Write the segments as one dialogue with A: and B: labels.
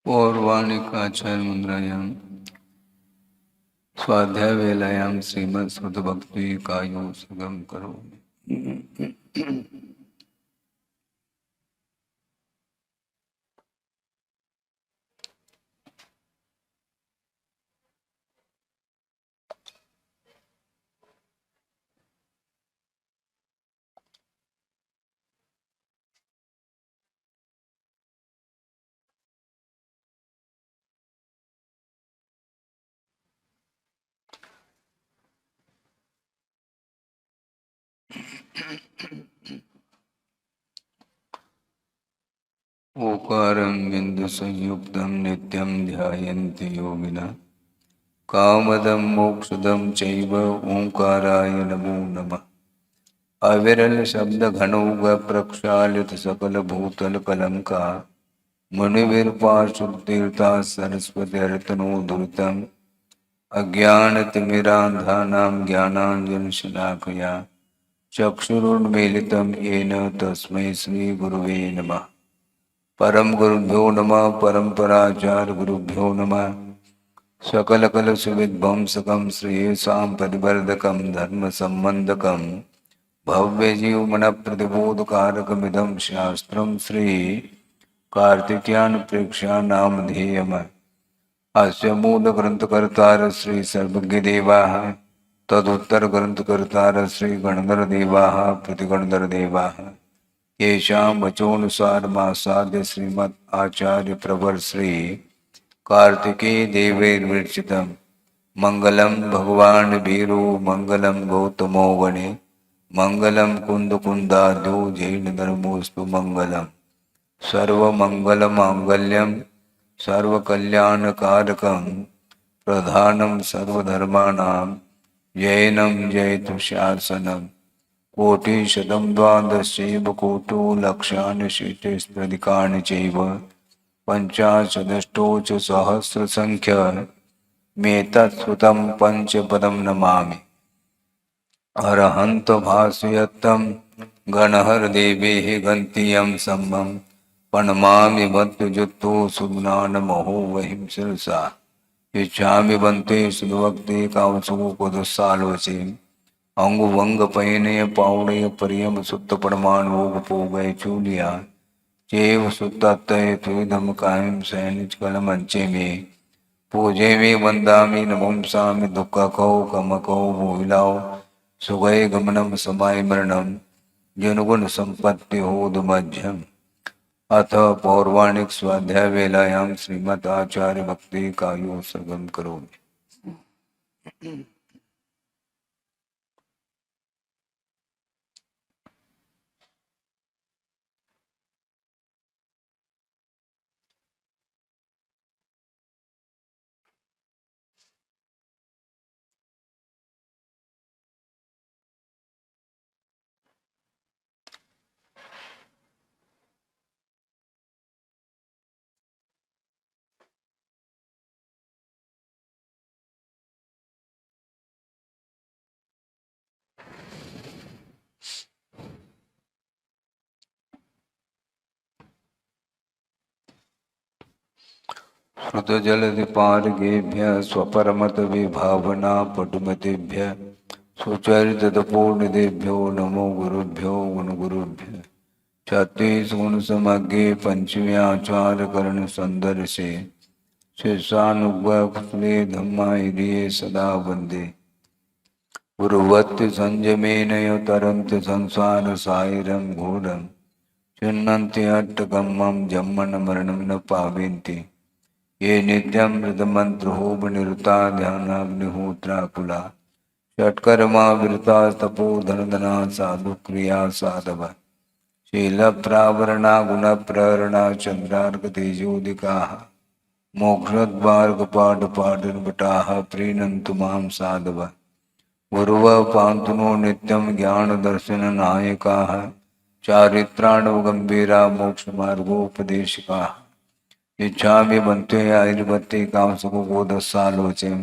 A: पौर्वाणिकाचार्य मुद्रायां स्वाध्याय वेलायां श्रीमद् सुध भक्ति कायो सुगम करो। ओकारं बिंदु संयुक्तं नित्यं ध्यायन्ति योगिनः कामदं मोक्षदं चैव ओंकाराय नमो नमः। अविरल शब्द घनौघ प्रक्षालित सकल भूतल कलंका मुनिवीर पार्षद तीर्था सरस्वती अर्तनो दुरितम् अज्ञानतिमिरान्धानां ज्ञानाञ्जनशलाकया चक्षुरुन्मीलितं येन तस्मै श्रीगुरुवे नमः। परम गुरुभ्यो नमः परम्पराचार्य गुरुभ्यो नमः। सकलकलशविध्वंसकं श्रेयसां परिवर्धकं धर्मसम्बन्धकं भव्यजीवमनप्रतिबोधकारकमिदं शास्त्रं श्री कार्तिकेयान् प्रेक्ष्य नामधेयम्। अस्य मूलग्रन्थकर्तार श्री सर्वज्ञदेवाः तदुत्तरग्रन्थकर्तार श्री गणधरदेवाः प्रतिगणधरदेवाः येषां वचोनुसारमासाद्य श्रीमद् आचार्य प्रवर श्री कार्तिकेय देवैर्विरचितं मंगलम भगवान वीरो मंगलम गौतमो गणे मंगलम कुंदकुंदाद्यो जैन धर्मोस्तु मंगलम सर्वमंगलमांगल्यं सर्वकल्याणकारकं प्रधानं सर्वधर्माणां जैनं जयतु शासनम्। कोटिशतं द्वादशैव कोटो लक्षानि शीतैस्त्रिकानि चैव पञ्चाशदष्टौ च सहस्रसङ्ख्य मेतत्सुतं पञ्चपदं नमामि। अरहन्त भासयत्तं गणहरदेवेः गन्तीयं सम्मं प्रणमामि भक्तजुत्तो सुज्ञानमहो वहिं शिरसा इच्छामि बन्ते सुभक्ते कामसुपदसालोचे अंगु वंग पयनय पावड़य परियम सुत्त परमान भोग पोगय चूलिया चेव सुत्तय तुदम कायम सैनिच कलमंचे में पूजे में वंदामि नमंसामि दुख कौ कम कौ भूलाओ सुगय गमनम समाय मरणम जनुगुण संपत्ति होद मध्यम। अथ पौर्वाणिक स्वाध्याय वेलायां श्रीमद् आचार्य भक्ति कायो सगम करोमि। श्रुतजलधिपारगेभ्य स्वपरमत विभावना पटुमतेभ्य सुचरितपूर्णदेभ्यो नमो गुरुभ्यो गुणगुरुभ्य छत्तीस गुण समग्रे पंचम्याचार कर्ण संदर्शे शेषानुग्वले धम्मा हिरिये सदा वंदे गुरुवत्य संयमेन तरन्ति संसार साइरं घोरं चिन्नन्ति अट्टकम्मं जम्मन मरणं न पावेन्ति ये नित्यं मृतमन्त्रोपनिरुता ध्यानाग्निहोत्राकुला षट्कर्मा विरता तपोधनधना साधु क्रिया साधव शीलप्रावरणा गुणप्रहरणा चन्द्रार्क तेजोदिकाः मोक्षद्वार्गपाठपाठनिपटाः प्रीणन्तु मां साधव गुरुवः पान्तु नो नित्यं ज्ञानदर्शननायकाः चारित्राणवगम्भीरा मोक्षमार्गोपदेशकाः इच्छामि बन्ते आयुर्बत्ते कामसुखबोधस्सालोचें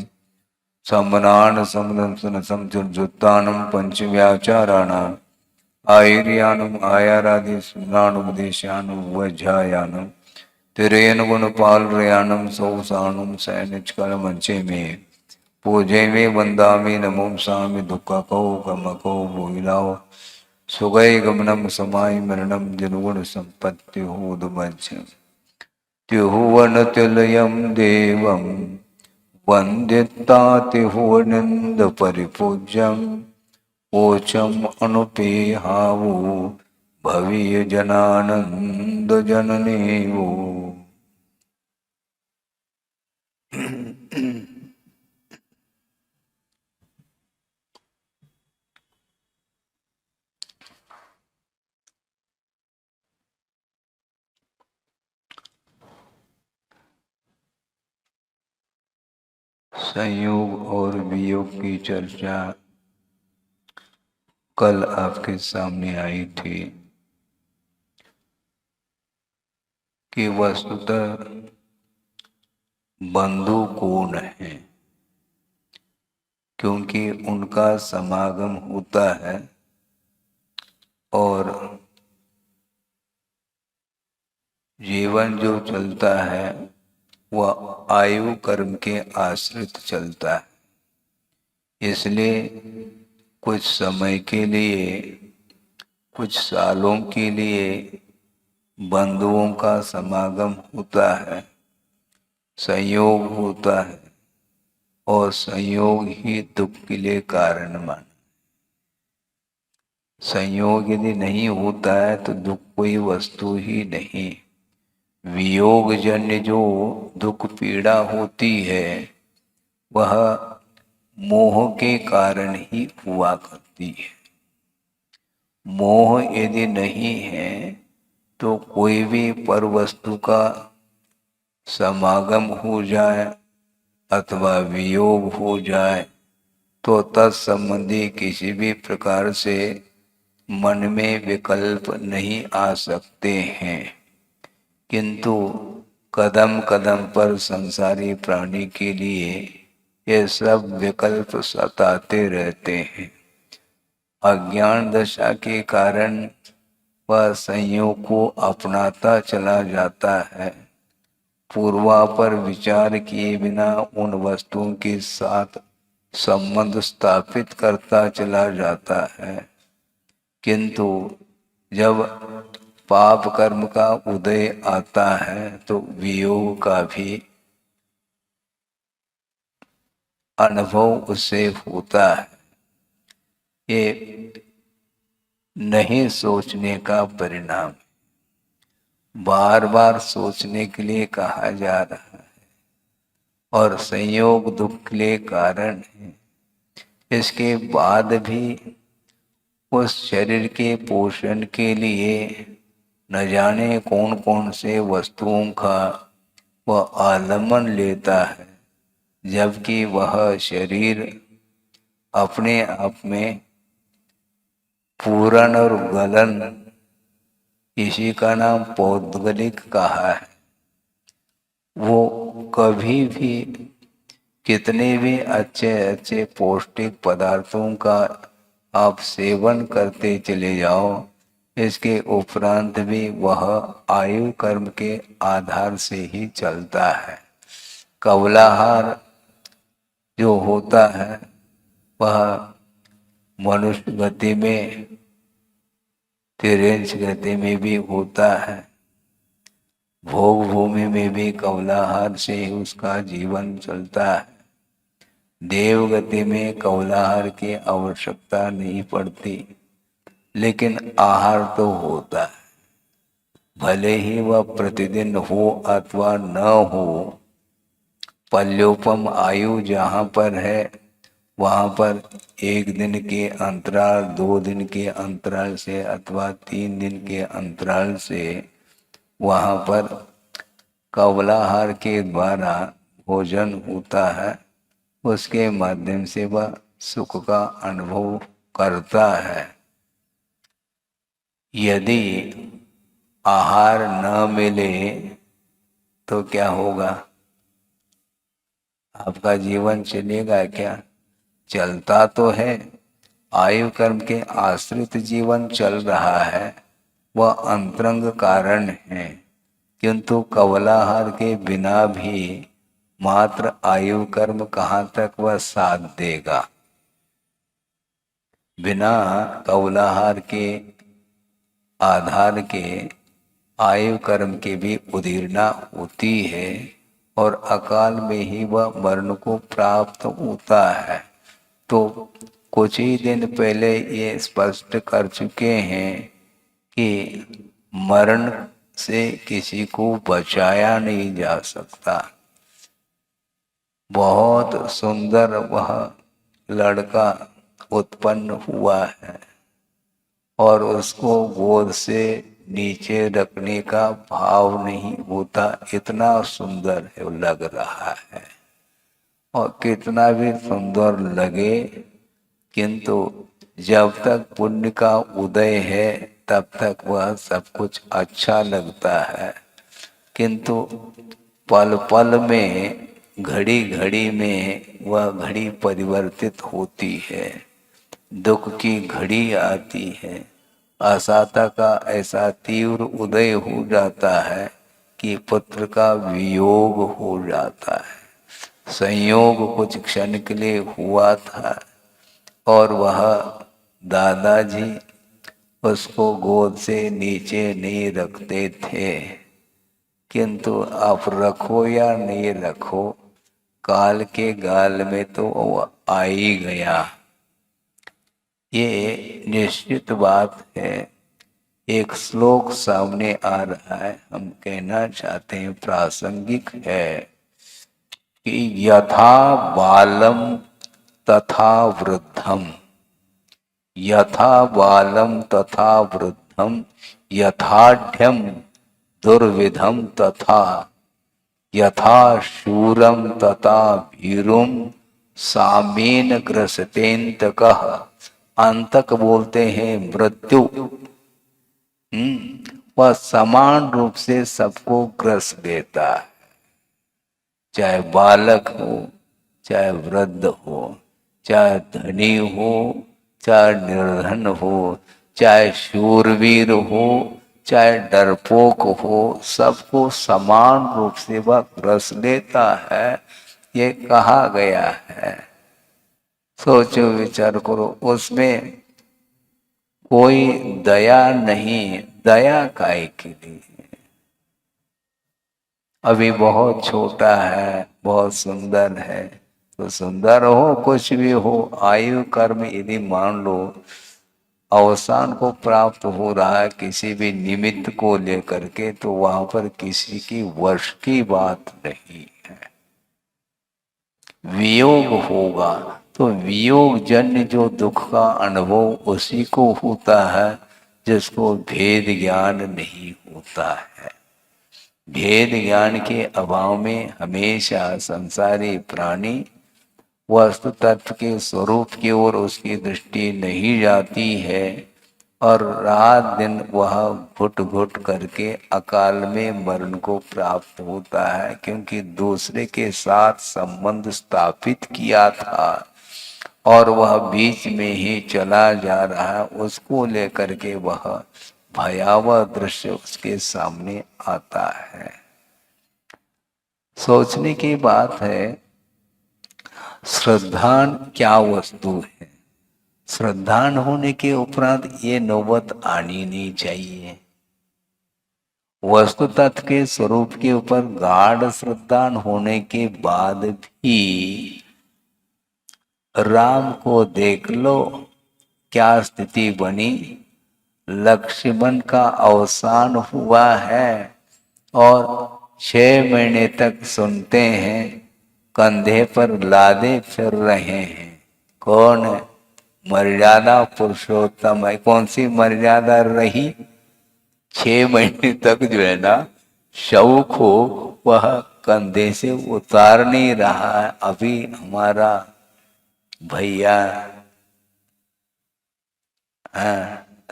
A: सम्मनान समदंसन समचुर्जुत्तानं पंचव्याचाराणाम् आयुर्यानम् आयारादि स्मराणुपदेशानुवज्झायानं तिरेन गुणपाल रयानम सौसानुम सैनिचकल मंचे में पूजे में वंदामि नमो सामि दुःखको गमको भूमिलाओ सुगय गमनम समाय मरणम जनुगुण संपत्ति होदमच्छ त्युहुवन तिलयम देवम वंदितातिहुवनिंद परिपूज्यम ओचम अनुपेहावो भवीय जनानंद जननीवो। संयोग और वियोग की चर्चा कल आपके सामने आई थी कि वस्तुतः बंधु कौन है, क्योंकि उनका समागम होता है और जीवन जो चलता है वह आयु कर्म के आश्रित चलता है। इसलिए कुछ समय के लिए, कुछ सालों के लिए बंधुओं का समागम होता है, संयोग होता है और संयोग ही दुख के लिए कारण माना। संयोग यदि नहीं होता है तो दुख कोई वस्तु ही नहीं। वियोग जन्य जो दुख पीड़ा होती है वह मोह के कारण ही हुआ करती है। मोह यदि नहीं है तो कोई भी पर वस्तु का समागम हो जाए अथवा वियोग हो जाए तो तत्संबंधी किसी भी प्रकार से मन में विकल्प नहीं आ सकते हैं। किंतु कदम कदम पर संसारी प्राणी के लिए ये सब विकल्प सताते रहते हैं। अज्ञान दशा के कारण वह संयोग को अपनाता चला जाता है, पूर्वापर विचार किए बिना उन वस्तुओं के साथ संबंध स्थापित करता चला जाता है। किंतु जब पाप कर्म का उदय आता है तो वियोग का भी अनुभव उससे होता है। ये नहीं सोचने का परिणाम, बार बार सोचने के लिए कहा जा रहा है और संयोग दुख के लिए कारण है। इसके बाद भी उस शरीर के पोषण के लिए न जाने कौन कौन से वस्तुओं का वह आलम्बन लेता है, जबकि वह शरीर अपने आप में पूरण और गलन, इसी का नाम पौद्गलिक कहा है। वो कभी भी कितने भी अच्छे अच्छे पौष्टिक पदार्थों का आप सेवन करते चले जाओ, इसके उपरांत भी वह आयु कर्म के आधार से ही चलता है। कवलाहार जो होता है वह मनुष्य गति में, तिरेंच गति में भी होता है, भोग भूमि में भी कवलाहार से ही उसका जीवन चलता है। देव गति में कवलाहार की आवश्यकता नहीं पड़ती, लेकिन आहार तो होता है, भले ही वह प्रतिदिन हो अथवा न हो। पल्योपम आयु जहाँ पर है वहाँ पर 1 दिन के अंतराल, 2 दिन के अंतराल से अथवा 3 दिन के अंतराल से वहाँ पर कवलाहार के द्वारा भोजन होता है। उसके माध्यम से वह सुख का अनुभव करता है। यदि आहार न मिले तो क्या होगा? आपका जीवन चलेगा क्या? चलता तो है, आयु कर्म के आश्रित जीवन चल रहा है, वह अंतरंग कारण है। किंतु कवलाहार के बिना भी मात्र आयु कर्म कहाँ तक वह साथ देगा। बिना कवलाहार के आधार के आयु कर्म की भी उदीरना होती है और अकाल में ही वह मरण को प्राप्त होता है। तो कुछ ही दिन पहले ये स्पष्ट कर चुके हैं कि मरण से किसी को बचाया नहीं जा सकता। बहुत सुंदर वह लड़का उत्पन्न हुआ है और उसको गोद से नीचे रखने का भाव नहीं होता, इतना सुंदर है लग रहा है। और कितना भी सुंदर लगे, किंतु जब तक पुण्य का उदय है तब तक वह सब कुछ अच्छा लगता है, किंतु पल पल में, घड़ी घड़ी में वह घड़ी परिवर्तित होती है। दुख की घड़ी आती है, आशाता का ऐसा तीव्र उदय हो जाता है कि पुत्र का वियोग हो जाता है। संयोग कुछ क्षण के लिए हुआ था और वह दादाजी उसको गोद से नीचे नहीं रखते थे, किंतु आप रखो या नहीं रखो, काल के गाल में तो वो आ ही गया। ये निश्चित बात है। एक श्लोक सामने आ रहा है, हम कहना चाहते हैं, प्रासंगिक है कि यथा बालम तथा वृद्धम, यथा बालम तथा वृद्धम, यथाढ़यम दुर्विधम तथा, यथा शूरम तथा भीरुम सामेन ग्रसतेन्तकः। अंतक बोलते हैं मृत्यु। वह समान रूप से सबको ग्रस देता है, चाहे बालक हो, चाहे वृद्ध हो, चाहे धनी हो, चाहे निर्धन हो, चाहे शूरवीर हो, चाहे डरपोक हो, सबको समान रूप से वह ग्रस लेता है, ये कहा गया है। सोचो विचार करो, उसमें कोई दया नहीं, दया काय के लिए? अभी बहुत छोटा है, बहुत सुंदर है, तो सुंदर हो कुछ भी हो, आयु कर्म यदि मान लो अवसान को प्राप्त हो रहा है किसी भी निमित्त को लेकर के, तो वहां पर किसी की वश की बात नहीं है। वियोग होगा तो वियोग जन्य जो दुख का अनुभव उसी को होता है जिसको भेद ज्ञान नहीं होता है। भेद ज्ञान के अभाव में हमेशा संसारी प्राणी वस्तु तत्व के स्वरूप की ओर उसकी दृष्टि नहीं जाती है और रात दिन वह घुट घुट करके अकाल में मरण को प्राप्त होता है, क्योंकि दूसरे के साथ संबंध स्थापित किया था और वह बीच में ही चला जा रहा है। उसको लेकर के वह भयावह दृश्य उसके सामने आता है। सोचने की बात है, श्रद्धान क्या वस्तु है? श्रद्धान होने के उपरांत ये नौबत आनी नहीं चाहिए। वस्तु तत्व के स्वरूप के ऊपर गाढ़ श्रद्धान होने के बाद भी राम को देख लो क्या स्थिति बनी। लक्ष्मण का अवसान हुआ है और 6 महीने तक सुनते हैं, कंधे पर लादे फिर रहे हैं। कौन? मर्यादा पुरुषोत्तम है। कौन सी मर्यादा रही? 6 महीने तक जो है ना शव को वह कंधे से उतार नहीं रहा है। अभी हमारा भैया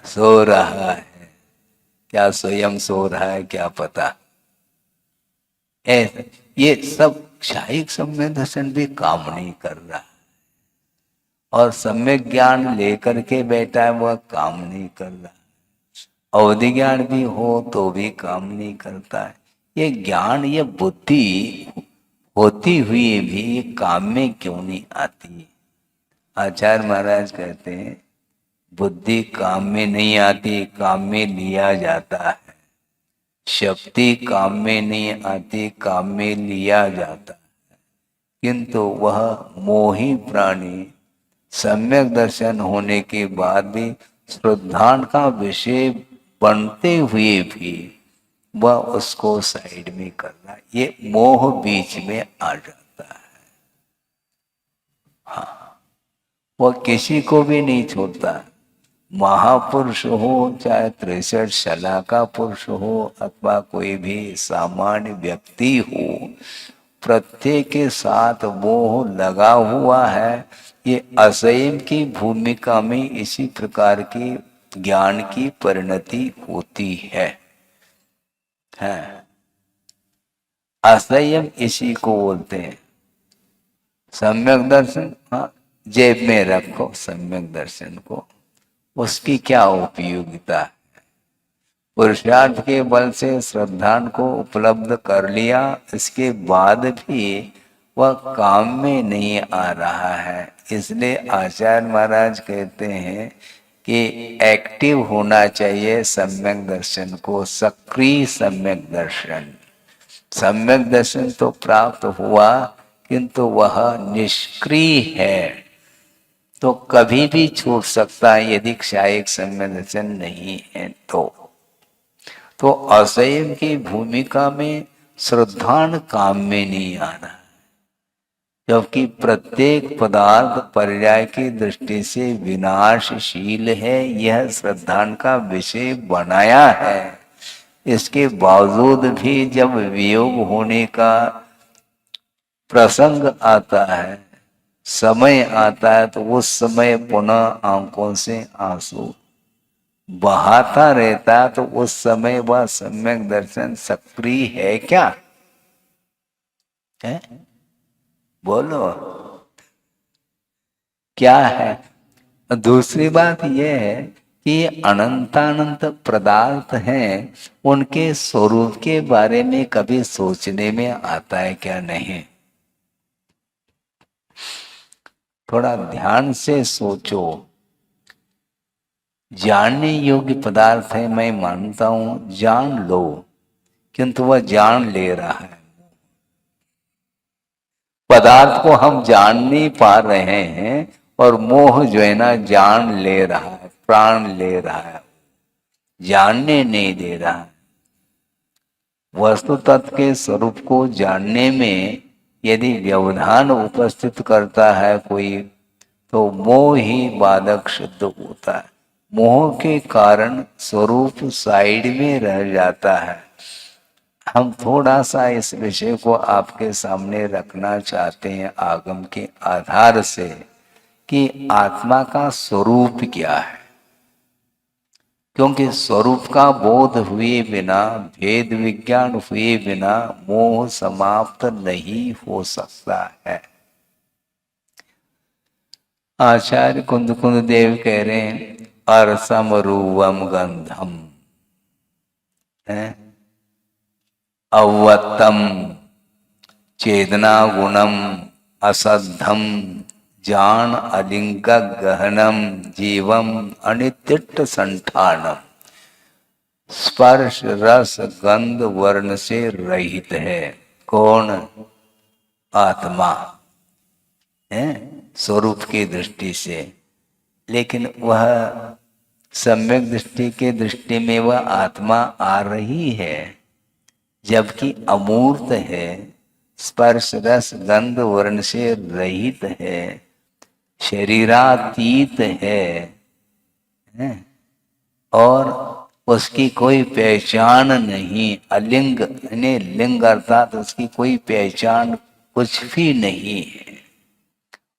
A: सो रहा है, क्या स्वयं सो रहा है क्या पता। ऐसे ये सब क्षायिक सम्यक दर्शन भी काम नहीं कर रहा और सम्यक ज्ञान लेकर के बैठा है, वह काम नहीं कर रहा। अवधि ज्ञान भी हो तो भी काम नहीं करता है। ये ज्ञान, ये बुद्धि होती हुई भी काम में क्यों नहीं आती? आचार्य महाराज कहते हैं बुद्धि काम में नहीं आती, काम में लिया जाता है। शक्ति काम में नहीं आती, काम में लिया जाता है। किंतु वह मोही प्राणी सम्यक दर्शन होने के बाद भी श्रद्धान का विषय बनते हुए भी वह उसको साइड में करना, ये मोह बीच में आ जाता है। हाँ, वह किसी को भी नहीं छोड़ता। महापुरुष हो चाहे 63 शला का पुरुष हो अथवा कोई भी सामान्य व्यक्ति हो, प्रत्येक के साथ मोह लगा हुआ है। ये असंयम की भूमिका में इसी प्रकार की ज्ञान की परिणति होती है। असंयम इसी को बोलते हैं। सम्यक दर्शन, हाँ, जेब में रखो सम्यक दर्शन को, उसकी क्या उपयोगिता है? पुरुषार्थ के बल से श्रद्धान को उपलब्ध कर लिया, इसके बाद भी वह काम में नहीं आ रहा है। इसलिए आचार्य महाराज कहते हैं कि एक्टिव होना चाहिए सम्यक दर्शन को, सक्रिय सम्यक दर्शन। सम्यक दर्शन तो प्राप्त हुआ किंतु वह निष्क्रिय है, तो कभी भी छूट सकता है यदि क्षायिक सम्यक दर्शन नहीं है तो असंयम की भूमिका में श्रद्धान काम में नहीं आ रहा है। जबकि प्रत्येक पदार्थ पर्याय की दृष्टि से विनाशशील है, यह श्रद्धान का विषय बनाया है। इसके बावजूद भी जब वियोग होने का प्रसंग आता है, समय आता है, तो उस समय पुनः आंखों से आंसू बहाता रहता है। तो उस समय वह सम्यक दर्शन सक्रिय है क्या? है? बोलो क्या है? दूसरी बात यह है कि अनंतानंत पदार्थ हैं, उनके स्वरूप के बारे में कभी सोचने में आता है क्या? नहीं। थोड़ा ध्यान से सोचो। जानने योग्य पदार्थ है, मैं मानता हूं, जान लो, किंतु वह जान ले रहा है। पदार्थ को हम जान नहीं पा रहे हैं और मोह जो है ना जान ले रहा है, प्राण ले रहा है, जानने नहीं दे रहा है। वस्तु तत्व के स्वरूप को जानने में यदि व्यवधान उपस्थित करता है कोई, तो मोह ही बाधक सिद्ध होता है। मोह के कारण स्वरूप साइड में रह जाता है। हम थोड़ा सा इस विषय को आपके सामने रखना चाहते हैं आगम के आधार से कि आत्मा का स्वरूप क्या है। क्योंकि स्वरूप का बोध हुए बिना, भेद विज्ञान हुए बिना मोह समाप्त नहीं हो सकता है। आचार्य कुंद कुंद देव कह रहे हैं अरसम रूपम गंधम अवत्तम चेतना गुणम असद्धम जान अलिंग गहनम जीवम अनित्य संठानम। स्पर्श रस गंध वर्ण से रहित है। कौन? आत्मा है स्वरूप की दृष्टि से, लेकिन वह सम्यक दृष्टि के दृष्टि में वह आत्मा आ रही है, जबकि अमूर्त है, स्पर्श रस गंध वर्ण से रहित है, शरीरातीत है और उसकी कोई पहचान नहीं। अलिंग यानी लिंग अर्थात उसकी कोई पहचान कुछ भी नहीं है।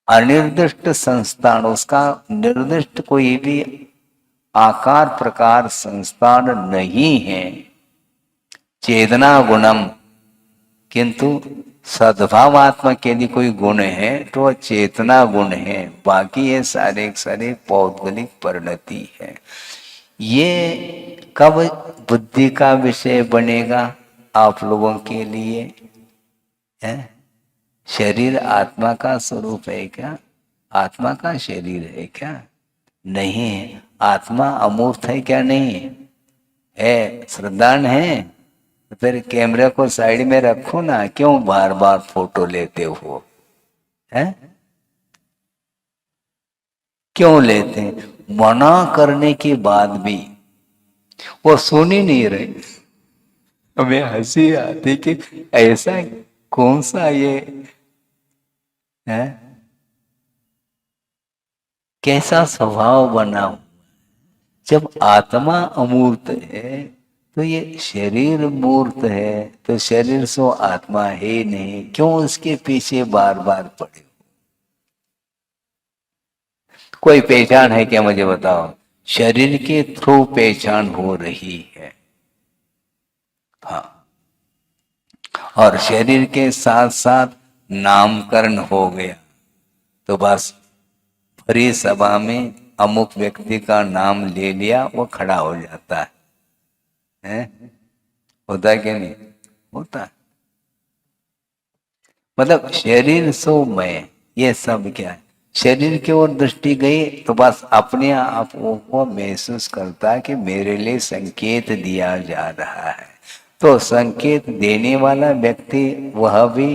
A: अनिर्दिष्ट संस्थान, उसका निर्दिष्ट कोई भी आकार प्रकार संस्थान नहीं है। चेतना गुणम, किंतु सद्भावात्मक यदि कोई गुण है तो वह चेतना गुण है, बाकी ये सारे पौद्गलिक परिणति है। ये कब बुद्धि का विषय बनेगा? आप लोगों के लिए है। शरीर आत्मा का स्वरूप है क्या? आत्मा का शरीर है क्या? नहीं है। आत्मा अमूर्त है क्या? नहीं है। श्रद्धान है तो फिर कैमरे को साइड में रखो ना, क्यों बार बार फोटो लेते हो? है क्यों लेते हैं? मना करने के बाद भी वो सुन ही नहीं रहे। हमें हंसी आती कि ऐसा कौन सा ये है, कैसा स्वभाव बना। जब आत्मा अमूर्त है तो ये शरीर मूर्त है, तो शरीर सो आत्मा है नहीं, क्यों उसके पीछे बार बार पड़े? कोई पहचान है क्या? मुझे बताओ। शरीर के थ्रू पहचान हो रही है। हाँ। और शरीर के साथ साथ नामकरण हो गया तो बस भरी सभा में अमुक व्यक्ति का नाम ले लिया, वो खड़ा हो जाता है? होता है कि नहीं होता? मतलब शरीर सो मैं, ये सब क्या है? शरीर की ओर दृष्टि गई तो बस अपने आप को महसूस करता है कि मेरे लिए संकेत दिया जा रहा है। तो संकेत देने वाला व्यक्ति वह भी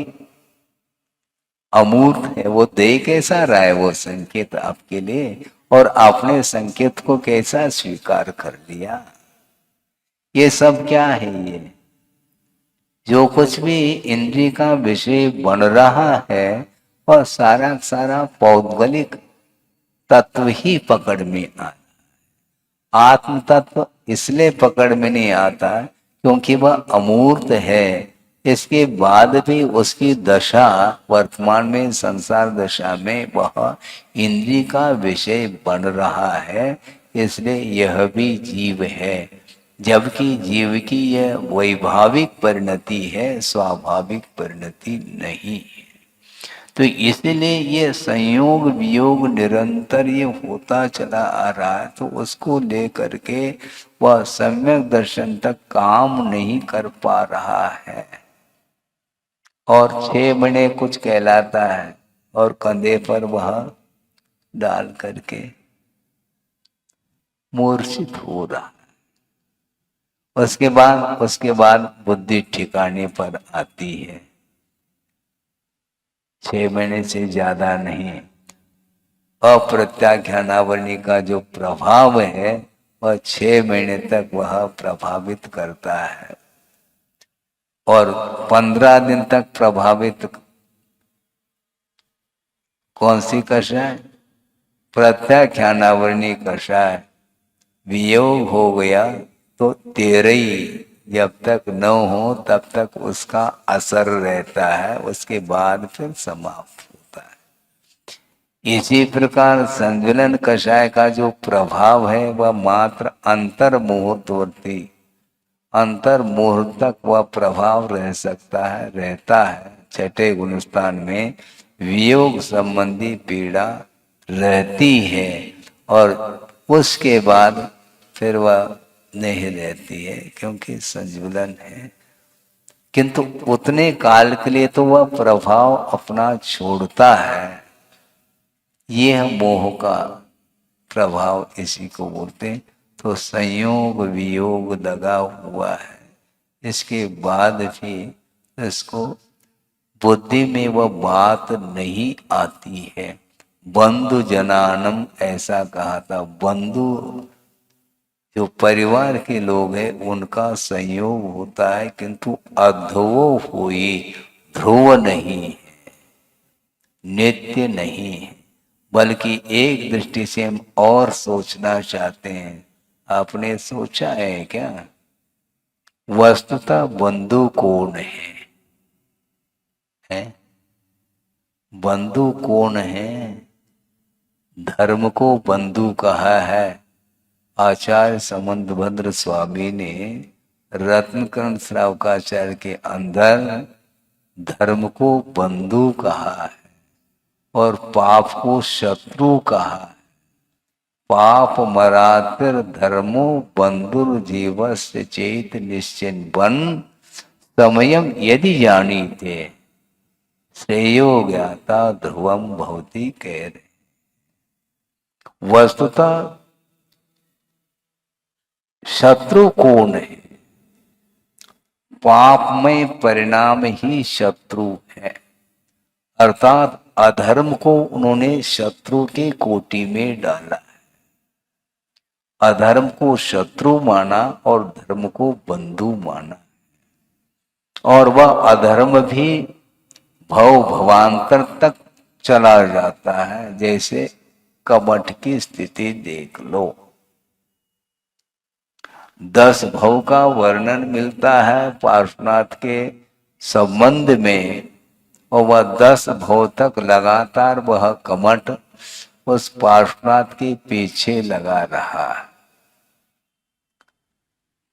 A: अमूर्त है। वो दे कैसा रहा है वो संकेत आपके लिए, और आपने संकेत को कैसा स्वीकार कर लिया? ये सब क्या है? ये जो कुछ भी इंद्रिय का विषय बन रहा है वह सारा सारा पौद्गलिक तत्व ही पकड़ में आता। आत्म तत्व इसलिए पकड़ में नहीं आता क्योंकि वह अमूर्त है। इसके बाद भी उसकी दशा वर्तमान में संसार दशा में वह इंद्रिय का विषय बन रहा है, इसलिए यह भी जीव है। जबकि जीव की यह वैभाविक परिणति है, स्वाभाविक परिणति नहीं है। तो इसलिए ये संयोग वियोग निरंतर ये होता चला आ रहा है, तो उसको लेकर के वह सम्यक दर्शन तक काम नहीं कर पा रहा है। और 6 महीने कुछ कहलाता है और कंधे पर वह डाल करके मूर्छित हो रहा है। उसके बाद बुद्धि ठिकाने पर आती है। 6 महीने से ज्यादा नहीं। अप्रत्याख्यानावरणी का जो प्रभाव है वह 6 महीने तक वह प्रभावित करता है, और 15 दिन तक प्रभावित कौन सी कषाय? प्रत्याख्यानावरणी कषाय। वियोग हो गया तो 13 जब तक न हो तब तक उसका असर रहता है, उसके बाद फिर समाप्त होता है। इसी प्रकार संज्वलन कषाय का जो प्रभाव है वह मात्र अंतर मुहूर्तवर्ती, अंतर मुहूर्त तक वह प्रभाव रह सकता है, रहता है। छठे गुणस्थान में वियोग संबंधी पीड़ा रहती है, और उसके बाद फिर वह नहीं रहती है क्योंकि संज्वलन है। किंतु उतने काल के लिए तो वह प्रभाव अपना छोड़ता है। यह मोह का प्रभाव इसी को बोलते हैं। तो संयोग वियोग लगा हुआ है, इसके बाद भी इसको बुद्धि में वह बात नहीं आती है। बंधु जनानम ऐसा कहा था। बंधु जो परिवार के लोग हैं उनका संयोग होता है, किंतु अध्रुव हुई, ध्रुव नहीं है, नित्य नहीं है। बल्कि एक दृष्टि से हम और सोचना चाहते हैं। आपने सोचा है क्या? वस्तुतः बंधु कौन है? बंधु कौन है? धर्म को बंधु कहा है आचार्य समंतभद्र स्वामी ने रत्नकरण श्रावकाचार्य के अंदर। धर्म को बंधु कहा है और पाप को शत्रु कहा है। पाप मरातिर धर्मो बंधुर जीवस्य चेत निश्चिन बन समयम यदि जानीते श्रेयो ज्ञाता ध्रुवम भवति कह रहे। वस्तुतः शत्रु कौन है? पापमय परिणाम ही शत्रु है, अर्थात अधर्म को उन्होंने शत्रु के कोटि में डाला है। अधर्म को शत्रु माना और धर्म को बंधु माना, और वह अधर्म भी भव भवांतर तक चला जाता है। जैसे कपट की स्थिति देख लो, 10 भव का वर्णन मिलता है पार्श्वनाथ के संबंध में, और वह 10 भव तक लगातार वह कमठ उस पार्श्वनाथ के पीछे लगा रहा है।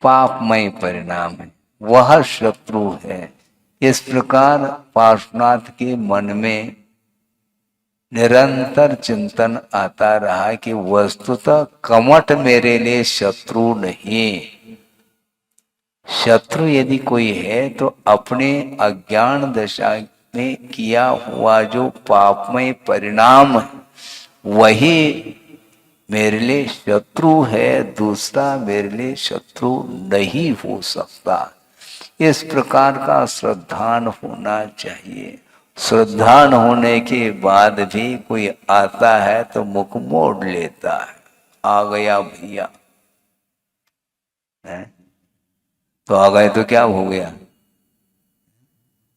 A: पापमय परिणाम है, वह शत्रु है। इस प्रकार पार्श्वनाथ के मन में निरंतर चिंतन आता रहा कि वस्तुतः कमठ मेरे लिए शत्रु नहीं। शत्रु यदि कोई है तो अपने अज्ञान दशा में किया हुआ जो पापमय परिणाम है वही मेरे लिए शत्रु है, दूसरा मेरे लिए शत्रु नहीं हो सकता। इस प्रकार का श्रद्धान होना चाहिए। श्रद्धान होने के बाद भी कोई आता है तो मुख मोड़ लेता है, आ गया भैया है? तो आ गए तो क्या हो गया?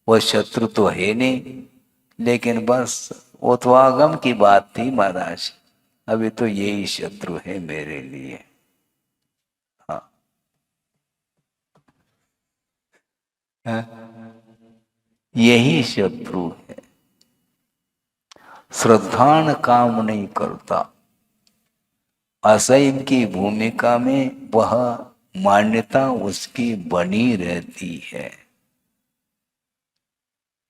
A: वो शत्रु तो है नहीं, लेकिन बस वो तो आगम की बात थी महाराज, अभी तो यही शत्रु है मेरे लिए। हाँ, यही शत्रु है। श्रद्धान काम नहीं करता, असैव की भूमिका में वह मान्यता उसकी बनी रहती है।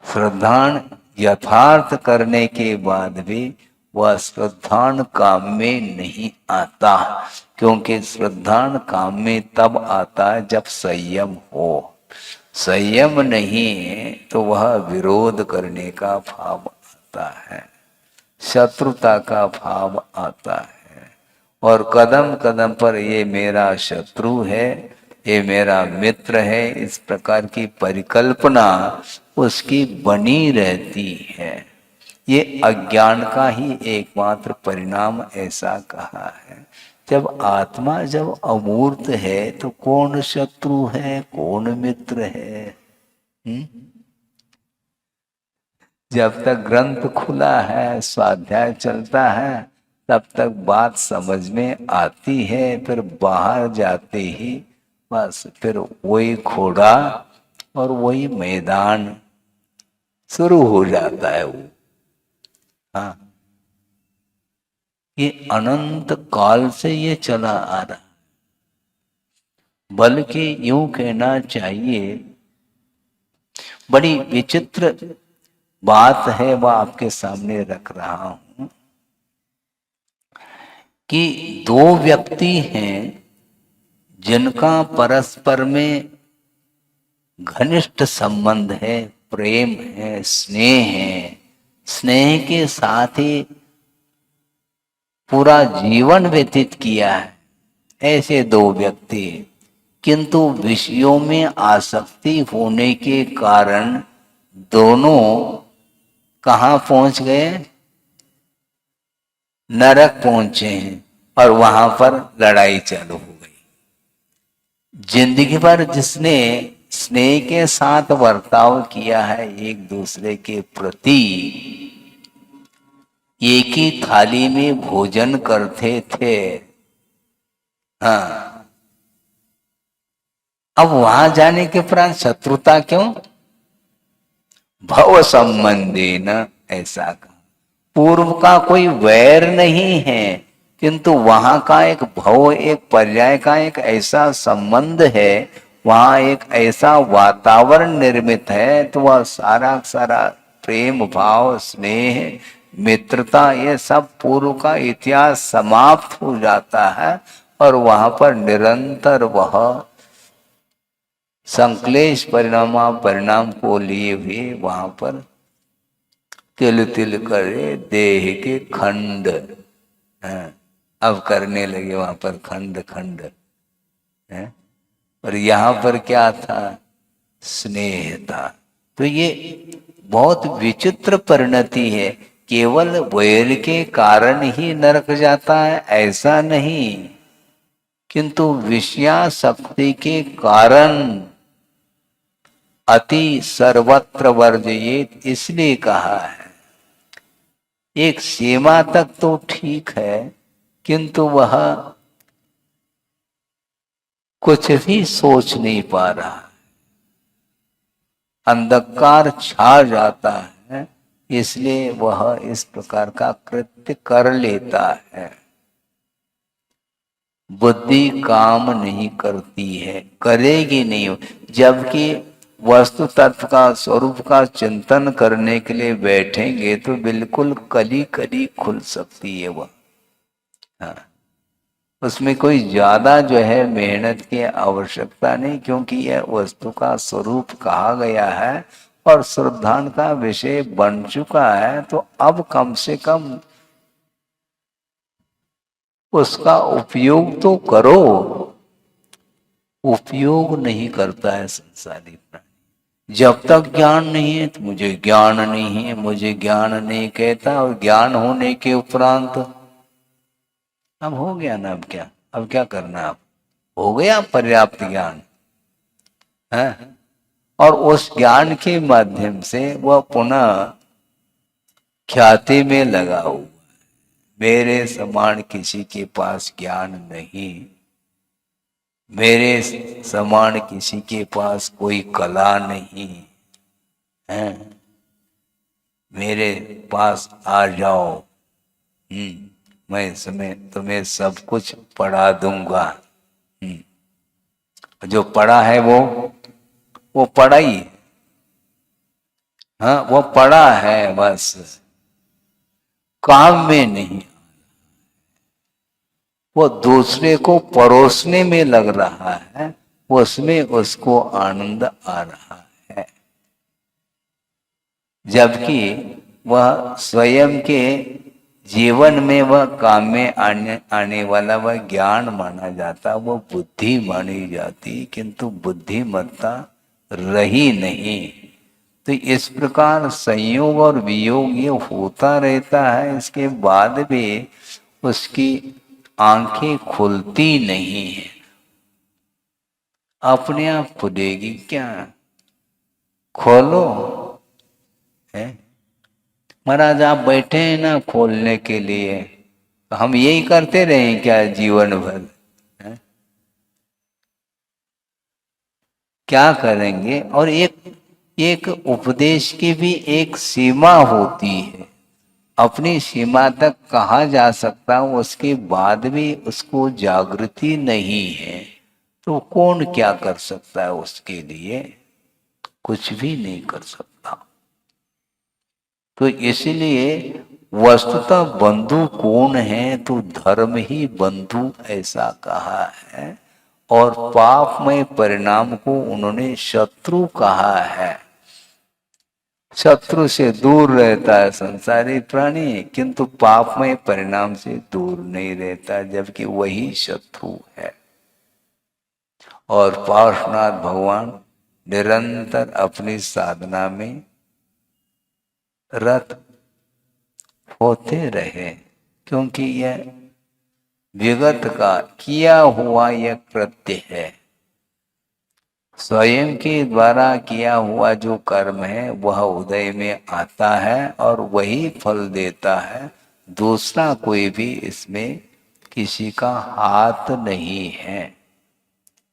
A: श्रद्धान यथार्थ करने के बाद भी वह श्रद्धान काम में नहीं आता, क्योंकि श्रद्धान काम में तब आता है जब संयम हो। संयम नहीं है तो वह विरोध करने का भाव आता है, शत्रुता का भाव आता है, और कदम कदम पर ये मेरा शत्रु है, ये मेरा मित्र है, इस प्रकार की परिकल्पना उसकी बनी रहती है। ये अज्ञान का ही एकमात्र परिणाम ऐसा कहा है। जब आत्मा जब अमूर्त है तो कौन शत्रु है, कौन मित्र है? जब तक ग्रंथ खुला है, स्वाध्याय चलता है, तब तक बात समझ में आती है, फिर बाहर जाते ही बस फिर वही घोड़ा और वही मैदान शुरू हो जाता है। वो हाँ, ये अनंत काल से ये चला आ रहा, बल्कि यूं कहना चाहिए बड़ी विचित्र बात है, वह आपके सामने रख रहा हूं कि 2 व्यक्ति हैं जिनका परस्पर में घनिष्ठ संबंध है, प्रेम है, स्नेह है, स्नेह के साथ ही पूरा जीवन व्यतीत किया है, ऐसे 2 व्यक्ति, किंतु विषयों में आसक्ति होने के कारण दोनों कहाँ पहुंच गए? नरक पहुंचे हैं, और वहां पर लड़ाई चालू हो गई। जिंदगी भर जिसने स्नेह के साथ बर्ताव किया है एक दूसरे के प्रति, एक ही थाली में भोजन करते थे, हाँ, अब वहां जाने के उपरांत शत्रुता क्यों? भव संबंधी न, ऐसा कहा। पूर्व का कोई वैर नहीं है, किंतु वहां का एक भव, एक पर्याय का एक ऐसा संबंध है, वहां एक ऐसा वातावरण निर्मित है, तो वह सारा सारा प्रेम भाव, स्नेह, मित्रता, ये सब पूर्व का इतिहास समाप्त हो जाता है, और वहां पर निरंतर वह संक्लेश परिणाम को लिए हुए वहां पर तिल तिल करे देह के खंड। हाँ, अब करने लगे वहां पर खंड खंड है। और यहाँ पर क्या था? स्नेह था। तो ये बहुत विचित्र परिणति है। केवल वैर के कारण ही नरक जाता है ऐसा नहीं, किंतु विषयासक्ति के कारण अति सर्वत्र वर्जयेत इसलिए कहा है। एक सीमा तक तो ठीक है, किंतु वह कुछ भी सोच नहीं पा रहा, अंधकार छा जाता है, इसलिए वह इस प्रकार का कृत्य कर लेता है। बुद्धि काम नहीं करती है, करेगी नहीं, जबकि वस्तु तत्व का स्वरूप का चिंतन करने के लिए बैठेंगे तो बिल्कुल कली कली खुल सकती है वह। हाँ, उसमें कोई ज्यादा जो है मेहनत की आवश्यकता नहीं, क्योंकि यह वस्तु का स्वरूप कहा गया है और श्रद्धान का विषय बन चुका है। तो अब कम से कम उसका उपयोग तो करो। उपयोग नहीं करता है संसारी प्राणी। जब तक ज्ञान नहीं है तो मुझे ज्ञान नहीं है, मुझे ज्ञान नहीं कहता, और ज्ञान होने के उपरांत अब हो गया ना, अब क्या करना, अब हो गया पर्याप्त ज्ञान है। और उस ज्ञान के माध्यम से वह पुनः ख्याति में लगा हुआ, मेरे समान किसी के पास ज्ञान नहीं, मेरे समान किसी के पास कोई कला नहीं है, मेरे पास आ जाओ, मैं तुम्हें सब कुछ पढ़ा दूंगा। जो पढ़ा है वो पढ़ा ही, हाँ वो पढ़ा है, बस काम में नहीं। वो दूसरे को परोसने में लग रहा है, उसमें उसको आनंद आ रहा है, जबकि वह स्वयं के जीवन में वह काम में आने वाला वह ज्ञान माना जाता, वो बुद्धि मानी जाती, किंतु बुद्धिमत्ता रही नहीं। तो इस प्रकार संयोग और वियोग ये होता रहता है, इसके बाद भी उसकी आंखें खुलती नहीं है। अपने आप खुलेगी क्या? खोलो है महाराज, आप बैठे हैं ना खोलने के लिए, तो हम यही करते रहे क्या जीवन भर है? क्या करेंगे? और एक उपदेश की भी एक सीमा होती है, अपनी सीमा तक कहा जा सकता, उसके बाद भी उसको जागृति नहीं है तो कौन क्या कर सकता है? उसके लिए कुछ भी नहीं कर सकता। तो इसलिए वस्तुतः बंधु कौन है? तो धर्म ही बंधु ऐसा कहा है, और पापमय परिणाम को उन्होंने शत्रु कहा है। शत्रु से दूर रहता है संसारी प्राणी, किंतु पापमय परिणाम से दूर नहीं रहता, जबकि वही शत्रु है। और पार्श्वनाथ भगवान निरंतर अपनी साधना में रत होते रहे, क्योंकि यह विगत का किया हुआ यह कृत्य है। स्वयं के द्वारा किया हुआ जो कर्म है वह उदय में आता है और वही फल देता है, दूसरा कोई भी इसमें किसी का हाथ नहीं है।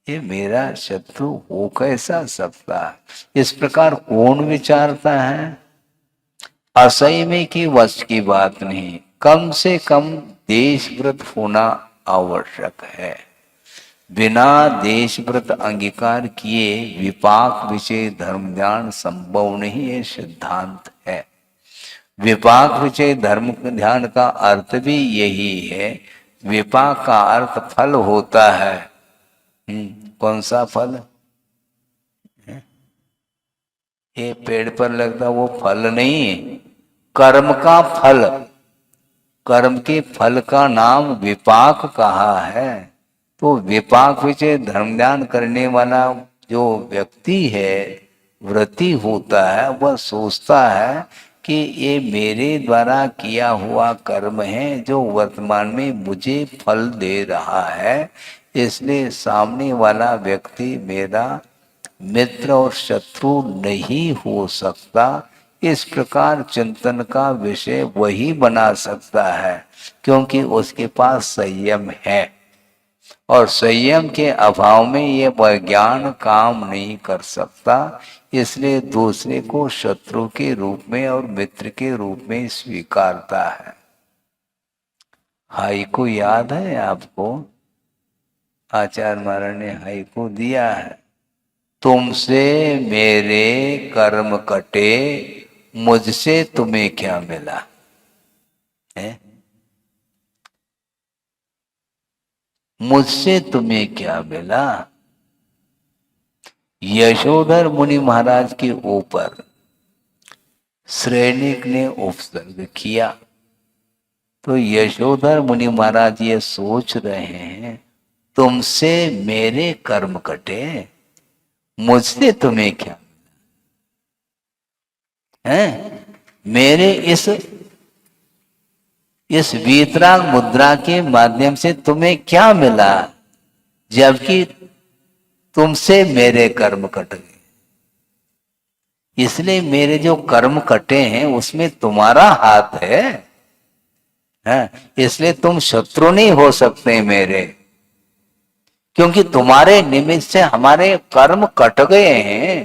A: ये मेरा शत्रु हो कैसा सकता है? इस प्रकार कौन विचारता है? असहय की वश की बात नहीं, कम से कम देशव्रत होना आवश्यक है। बिना देशव्रत अंगीकार किए विपाक विषय धर्म ध्यान संभव नहीं, ये सिद्धांत है। विपाक विषय धर्म ध्यान का अर्थ भी यही है। विपाक का अर्थ फल होता है। कौन सा फल? ये पेड़ पर लगता वो फल नहीं, कर्म का फल, कर्म के फल का नाम विपाक कहा है। तो विपाक विषय धर्म ध्यान करने वाला जो व्यक्ति है, व्रती होता है, वह सोचता है कि ये मेरे द्वारा किया हुआ कर्म है जो वर्तमान में मुझे फल दे रहा है, इसलिए सामने वाला व्यक्ति मेरा मित्र और शत्रु नहीं हो सकता। इस प्रकार चिंतन का विषय वही बना सकता है, क्योंकि उसके पास संयम है, और संयम के अभाव में ये ज्ञान काम नहीं कर सकता, इसलिए दूसरे को शत्रु के रूप में और मित्र के रूप में स्वीकारता है। हाइकू याद है आपको? आचार्य महाराज ने हाइकू दिया है, तुमसे मेरे कर्म कटे, मुझसे तुम्हें क्या मिला है? मुझसे तुम्हें क्या मिला? यशोधर मुनि महाराज के ऊपर श्रेणिक ने उपसर्ग किया, तो यशोधर मुनि महाराज ये सोच रहे हैं तुमसे मेरे कर्म कटे, मुझसे तुम्हें क्या है? मेरे इस वीतराग मुद्रा के माध्यम से तुम्हें क्या मिला, जबकि तुमसे मेरे कर्म कट गए। इसलिए मेरे जो कर्म कटे हैं उसमें तुम्हारा हाथ है, इसलिए तुम शत्रु नहीं हो सकते मेरे, क्योंकि तुम्हारे निमित्त से हमारे कर्म कट गए हैं।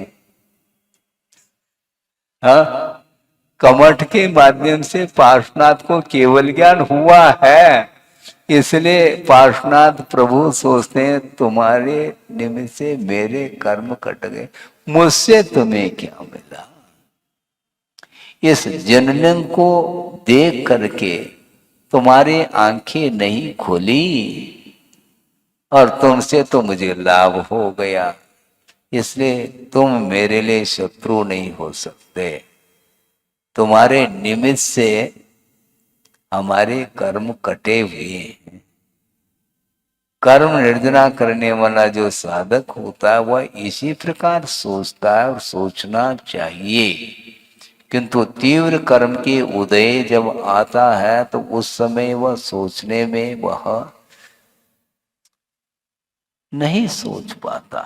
A: कमठ के माध्यम से पार्श्वनाथ को केवल ज्ञान हुआ है, इसलिए पार्श्वनाथ प्रभु सोचते हैं तुम्हारे निमित्त से मेरे कर्म कट गए, मुझसे तुम्हें क्या मिला। इस जनलिंग को देख करके तुम्हारी आंखें नहीं खुली, और तुमसे तो मुझे लाभ हो गया, इसलिए तुम मेरे लिए शत्रु नहीं हो सकते। तुम्हारे निमित्त से हमारे कर्म कटे हुए हैं। कर्म निर्जना करने वाला जो साधक होता है वह इसी प्रकार सोचता है, और सोचना चाहिए। किंतु तीव्र कर्म के उदय जब आता है तो उस समय वह सोचने में वह नहीं सोच पाता,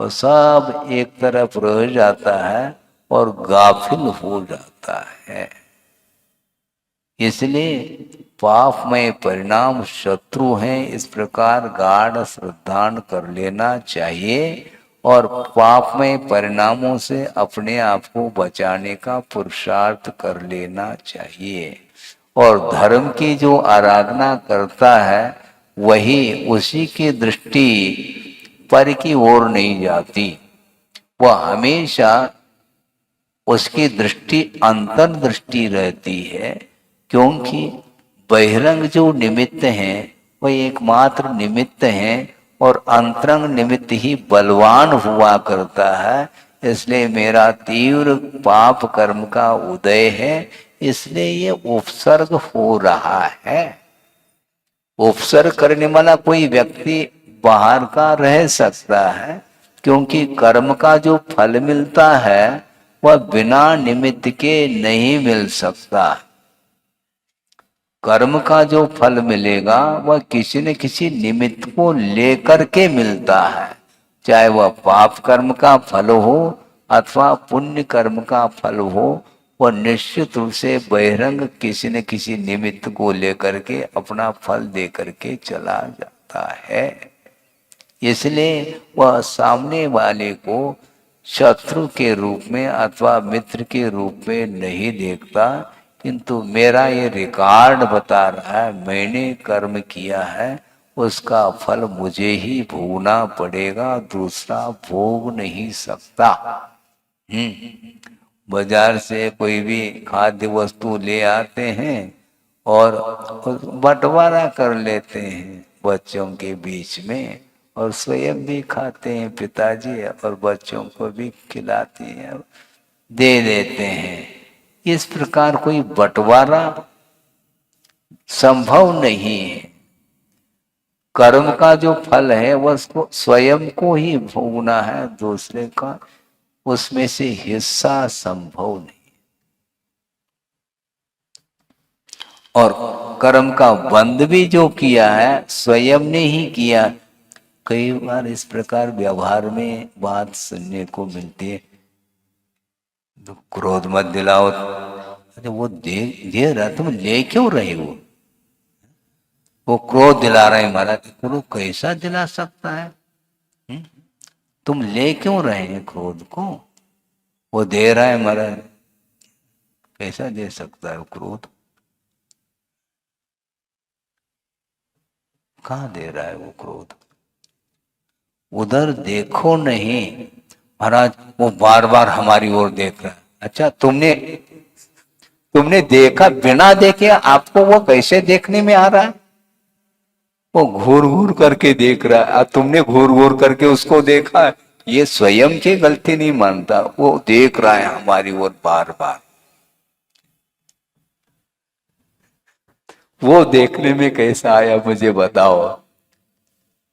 A: वह सब एक तरफ रह जाता है और गाफिल हो जाता है। इसलिए पापमय परिणाम शत्रु हैं, इस प्रकार गाढ़ श्रद्धान कर लेना चाहिए, और पापमय परिणामों से अपने आप को बचाने का पुरुषार्थ कर लेना चाहिए। और धर्म की जो आराधना करता है वही उसी की दृष्टि पर की ओर नहीं जाती, वह हमेशा उसकी दृष्टि अंतर्दृष्टि रहती है, क्योंकि बहिरंग जो निमित्त हैं वह एकमात्र निमित्त हैं, और अंतरंग निमित्त ही बलवान हुआ करता है। इसलिए मेरा तीव्र पाप कर्म का उदय है, इसलिए ये उपसर्ग हो रहा है। उपसर्ग करने वाला कोई व्यक्ति बाहर का रह सकता है, क्योंकि कर्म का जो फल मिलता है वह बिना निमित्त के नहीं मिल सकता। कर्म का जो फल मिलेगा वह किसी न किसी निमित्त को लेकर के मिलता है, चाहे वह पाप कर्म का फल हो अथवा पुण्य कर्म का फल हो, वह निश्चित रूप से बहिरंग किसी न किसी निमित्त को लेकर के अपना फल दे करके चला जाता है। इसलिए वह सामने वाले को शत्रु के रूप में अथवा मित्र के रूप में नहीं देखता, किंतु मेरा ये रिकॉर्ड बता रहा है मैंने कर्म किया है, उसका फल मुझे ही भोगना पड़ेगा, दूसरा भोग नहीं सकता। बाजार से कोई भी खाद्य वस्तु ले आते हैं और बंटवारा कर लेते हैं बच्चों के बीच में, और स्वयं भी खाते हैं पिताजी, और बच्चों को भी खिलाते हैं, दे देते हैं। इस प्रकार कोई बंटवारा संभव नहीं है। कर्म का जो फल है वह उसको स्वयं को ही भोगना है, दूसरे का उसमें से हिस्सा संभव नहीं। और कर्म का बंध भी जो किया है स्वयं ने ही किया। कई बार इस प्रकार व्यवहार में बात सुनने को मिलती है, तो क्रोध मत दिलाओ। अरे वो दे रहा, तुम ले क्यों रहे हो? वो क्रोध दिला रहे हैं महाराज। क्रोध कैसा दिला सकता है? हुँ? तुम ले क्यों रहे हैं क्रोध को? वो दे रहा है महाराज। कैसा दे सकता है वो क्रोध? कहाँ दे रहा है वो क्रोध? उधर देखो नहीं महाराज, वो बार बार हमारी ओर देख रहा है। अच्छा, तुमने देखा, बिना देखे आपको वो कैसे देखने में आ रहा है? वो घूर घूर करके देख रहा है, और तुमने घूर घूर करके उसको देखा। ये स्वयं की गलती नहीं मानता, वो देख रहा है हमारी ओर बार बार। वो देखने में कैसा आया मुझे बताओ?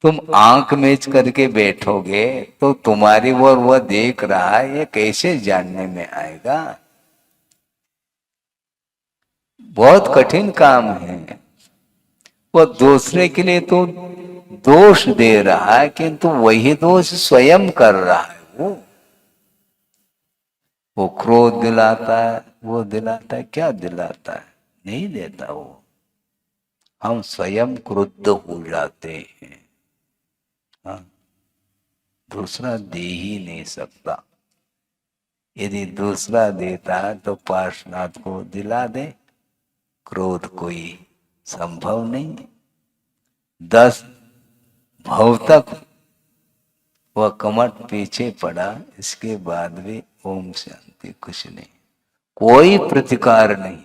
A: तुम आंख मेच करके बैठोगे तो तुम्हारी ओर वह देख रहा है, ये कैसे जानने में आएगा? बहुत कठिन काम है। वो दूसरे के लिए तो दोष दे रहा है, किंतु वही दोष स्वयं कर रहा है। वो क्रोध दिलाता है, वो दिलाता है, क्या दिलाता है? नहीं देता वो। हम स्वयं क्रुद्ध हो जाते हैं। हाँ, दूसरा दे ही नहीं सकता। यदि दूसरा देता तो पार्श्वनाथ को दिला दे। क्रोध कोई संभव नहीं। 10 भव तक वह कमट पीछे पड़ा, इसके बाद भी ओम शांति, कुछ नहीं, कोई प्रतिकार नहीं,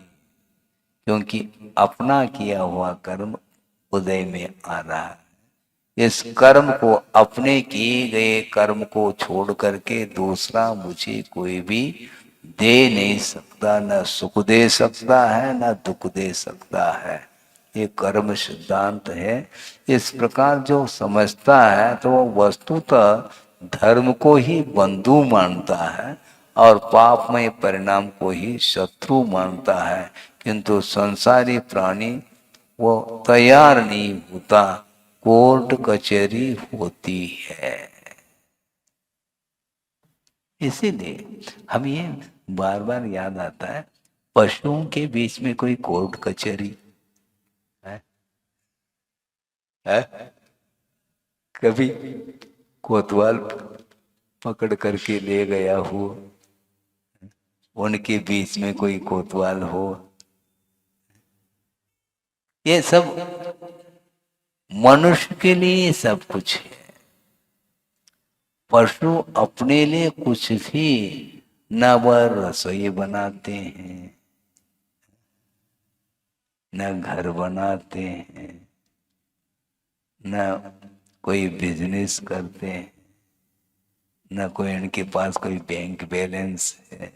A: क्योंकि अपना किया हुआ कर्म उदय में आ रहा है। इस कर्म को, अपने किए गए कर्म को छोड़ करके दूसरा मुझे कोई भी दे नहीं सकता, न सुख दे सकता है न दुख दे सकता है। ये कर्म सिद्धांत है। इस प्रकार जो समझता है तो वो वस्तुतः धर्म को ही बंधु मानता है और पापमय परिणाम को ही शत्रु मानता है। किंतु संसारी प्राणी वो तैयार नहीं होता, कोर्ट कचहरी होती है। इसीलिए हम ये बार बार याद आता है, पशुओं के बीच में कोई कोर्ट कचहरी है? है? कभी कोतवाल पकड़ करके ले गया हो, उनके बीच में कोई कोतवाल हो? ये सब मनुष्य के लिए सब कुछ है। पशु अपने लिए कुछ भी न वह रसोई बनाते हैं, न घर बनाते हैं, न कोई बिजनेस करते हैं, न कोई इनके पास कोई बैंक बैलेंस है,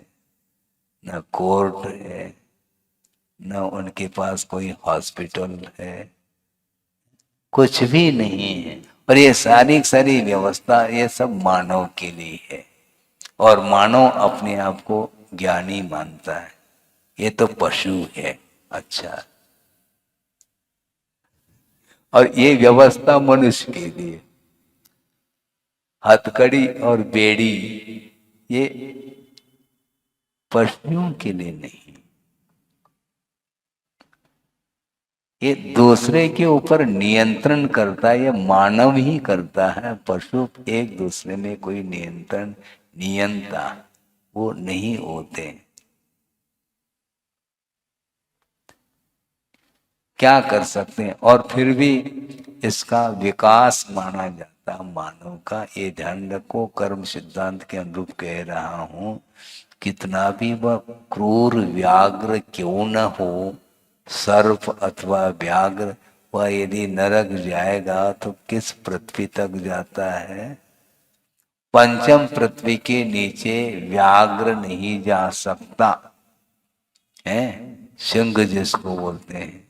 A: न कोर्ट है, न उनके पास कोई हॉस्पिटल है, कुछ भी नहीं है। और ये सारी व्यवस्था ये सब मानव के लिए है, और मानव अपने आप को ज्ञानी मानता है। ये तो पशु है। अच्छा, और ये व्यवस्था मनुष्य के लिए, हथकड़ी और बेड़ी ये पशुओं के लिए नहीं। ये दूसरे के ऊपर नियंत्रण करता है, ये मानव ही करता है। पशु एक दूसरे में कोई नियंत्रण, नियंता वो नहीं होते। क्या कर सकते हैं? और फिर भी इसका विकास माना जाता मानव का। ये ध्यान रखो, कर्म सिद्धांत के अनुरूप कह रहा हूं। कितना भी वह क्रूर व्याघ्र क्यों न हो, सर्प अथवा व्याघ्र, वह यदि नरक जाएगा तो किस पृथ्वी तक जाता है? पंचम पृथ्वी के नीचे व्याघ्र नहीं जा सकता है, सिंह जिसको बोलते हैं,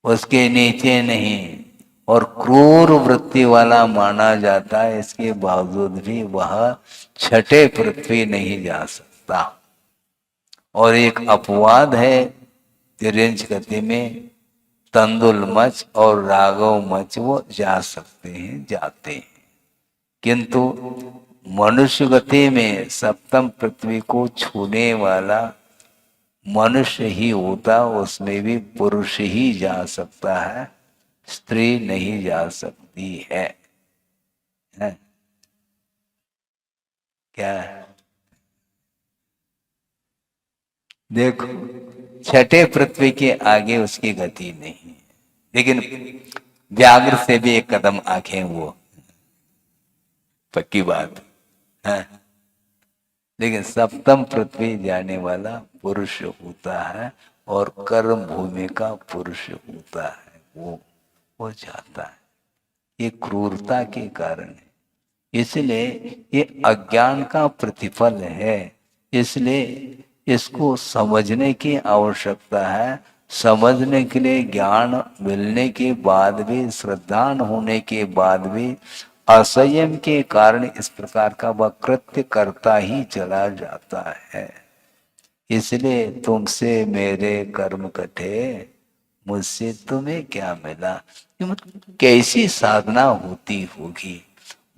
A: उसके नीचे नहीं। और क्रूर वृत्ति वाला माना जाता है, इसके बावजूद भी वह छठे पृथ्वी नहीं जा सकता। और एक अपवाद है तिरंज गति में, तंदुल मच और राघव मच वो जा सकते हैं, जाते हैं। किंतु मनुष्य गति में सप्तम पृथ्वी को छूने वाला मनुष्य ही होता, उसमें भी पुरुष ही जा सकता है, स्त्री नहीं जा सकती है? क्या है? देखो, छठे पृथ्वी के आगे उसकी गति नहीं है, लेकिन व्याघ्र से भी एक कदम आगे वो, पक्की बात है। लेकिन सप्तम पृथ्वी जाने वाला पुरुष होता है, और कर्म भूमि का पुरुष होता है, वो जाता है। ये क्रूरता के कारण है, इसलिए ये अज्ञान का प्रतिफल है। इसलिए इसको समझने की आवश्यकता है। समझने के लिए ज्ञान मिलने के बाद भी, श्रद्धान होने के बाद भी असंयम के कारण इस प्रकार का वह कृत्य करता ही चला जाता है। इसलिए तुमसे मेरे कर्म कटे, मुझसे तुम्हें क्या मिला। कैसी साधना होती होगी।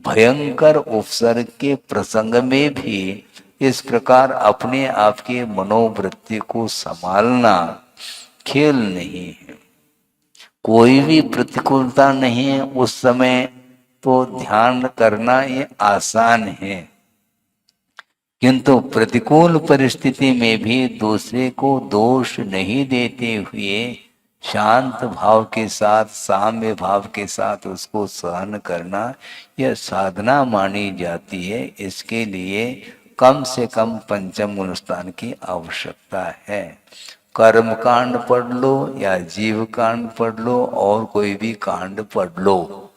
A: भयंकर उपसर्ग के प्रसंग में भी इस प्रकार अपने आप के मनोवृत्ति को संभालना खेल नहीं है। कोई भी प्रतिकूलता नहीं है उस समय तो ध्यान करना ये आसान है, किंतु प्रतिकूल परिस्थिति में भी दूसरे को दोष नहीं देते हुए शांत भाव के साथ, साम्य भाव के साथ उसको सहन करना यह साधना मानी जाती है। इसके लिए कम से कम पंचम अनुष्ठान की आवश्यकता है। कर्म कांड पढ़ लो या जीव कांड पढ़ लो और कोई भी कांड पढ़ लो,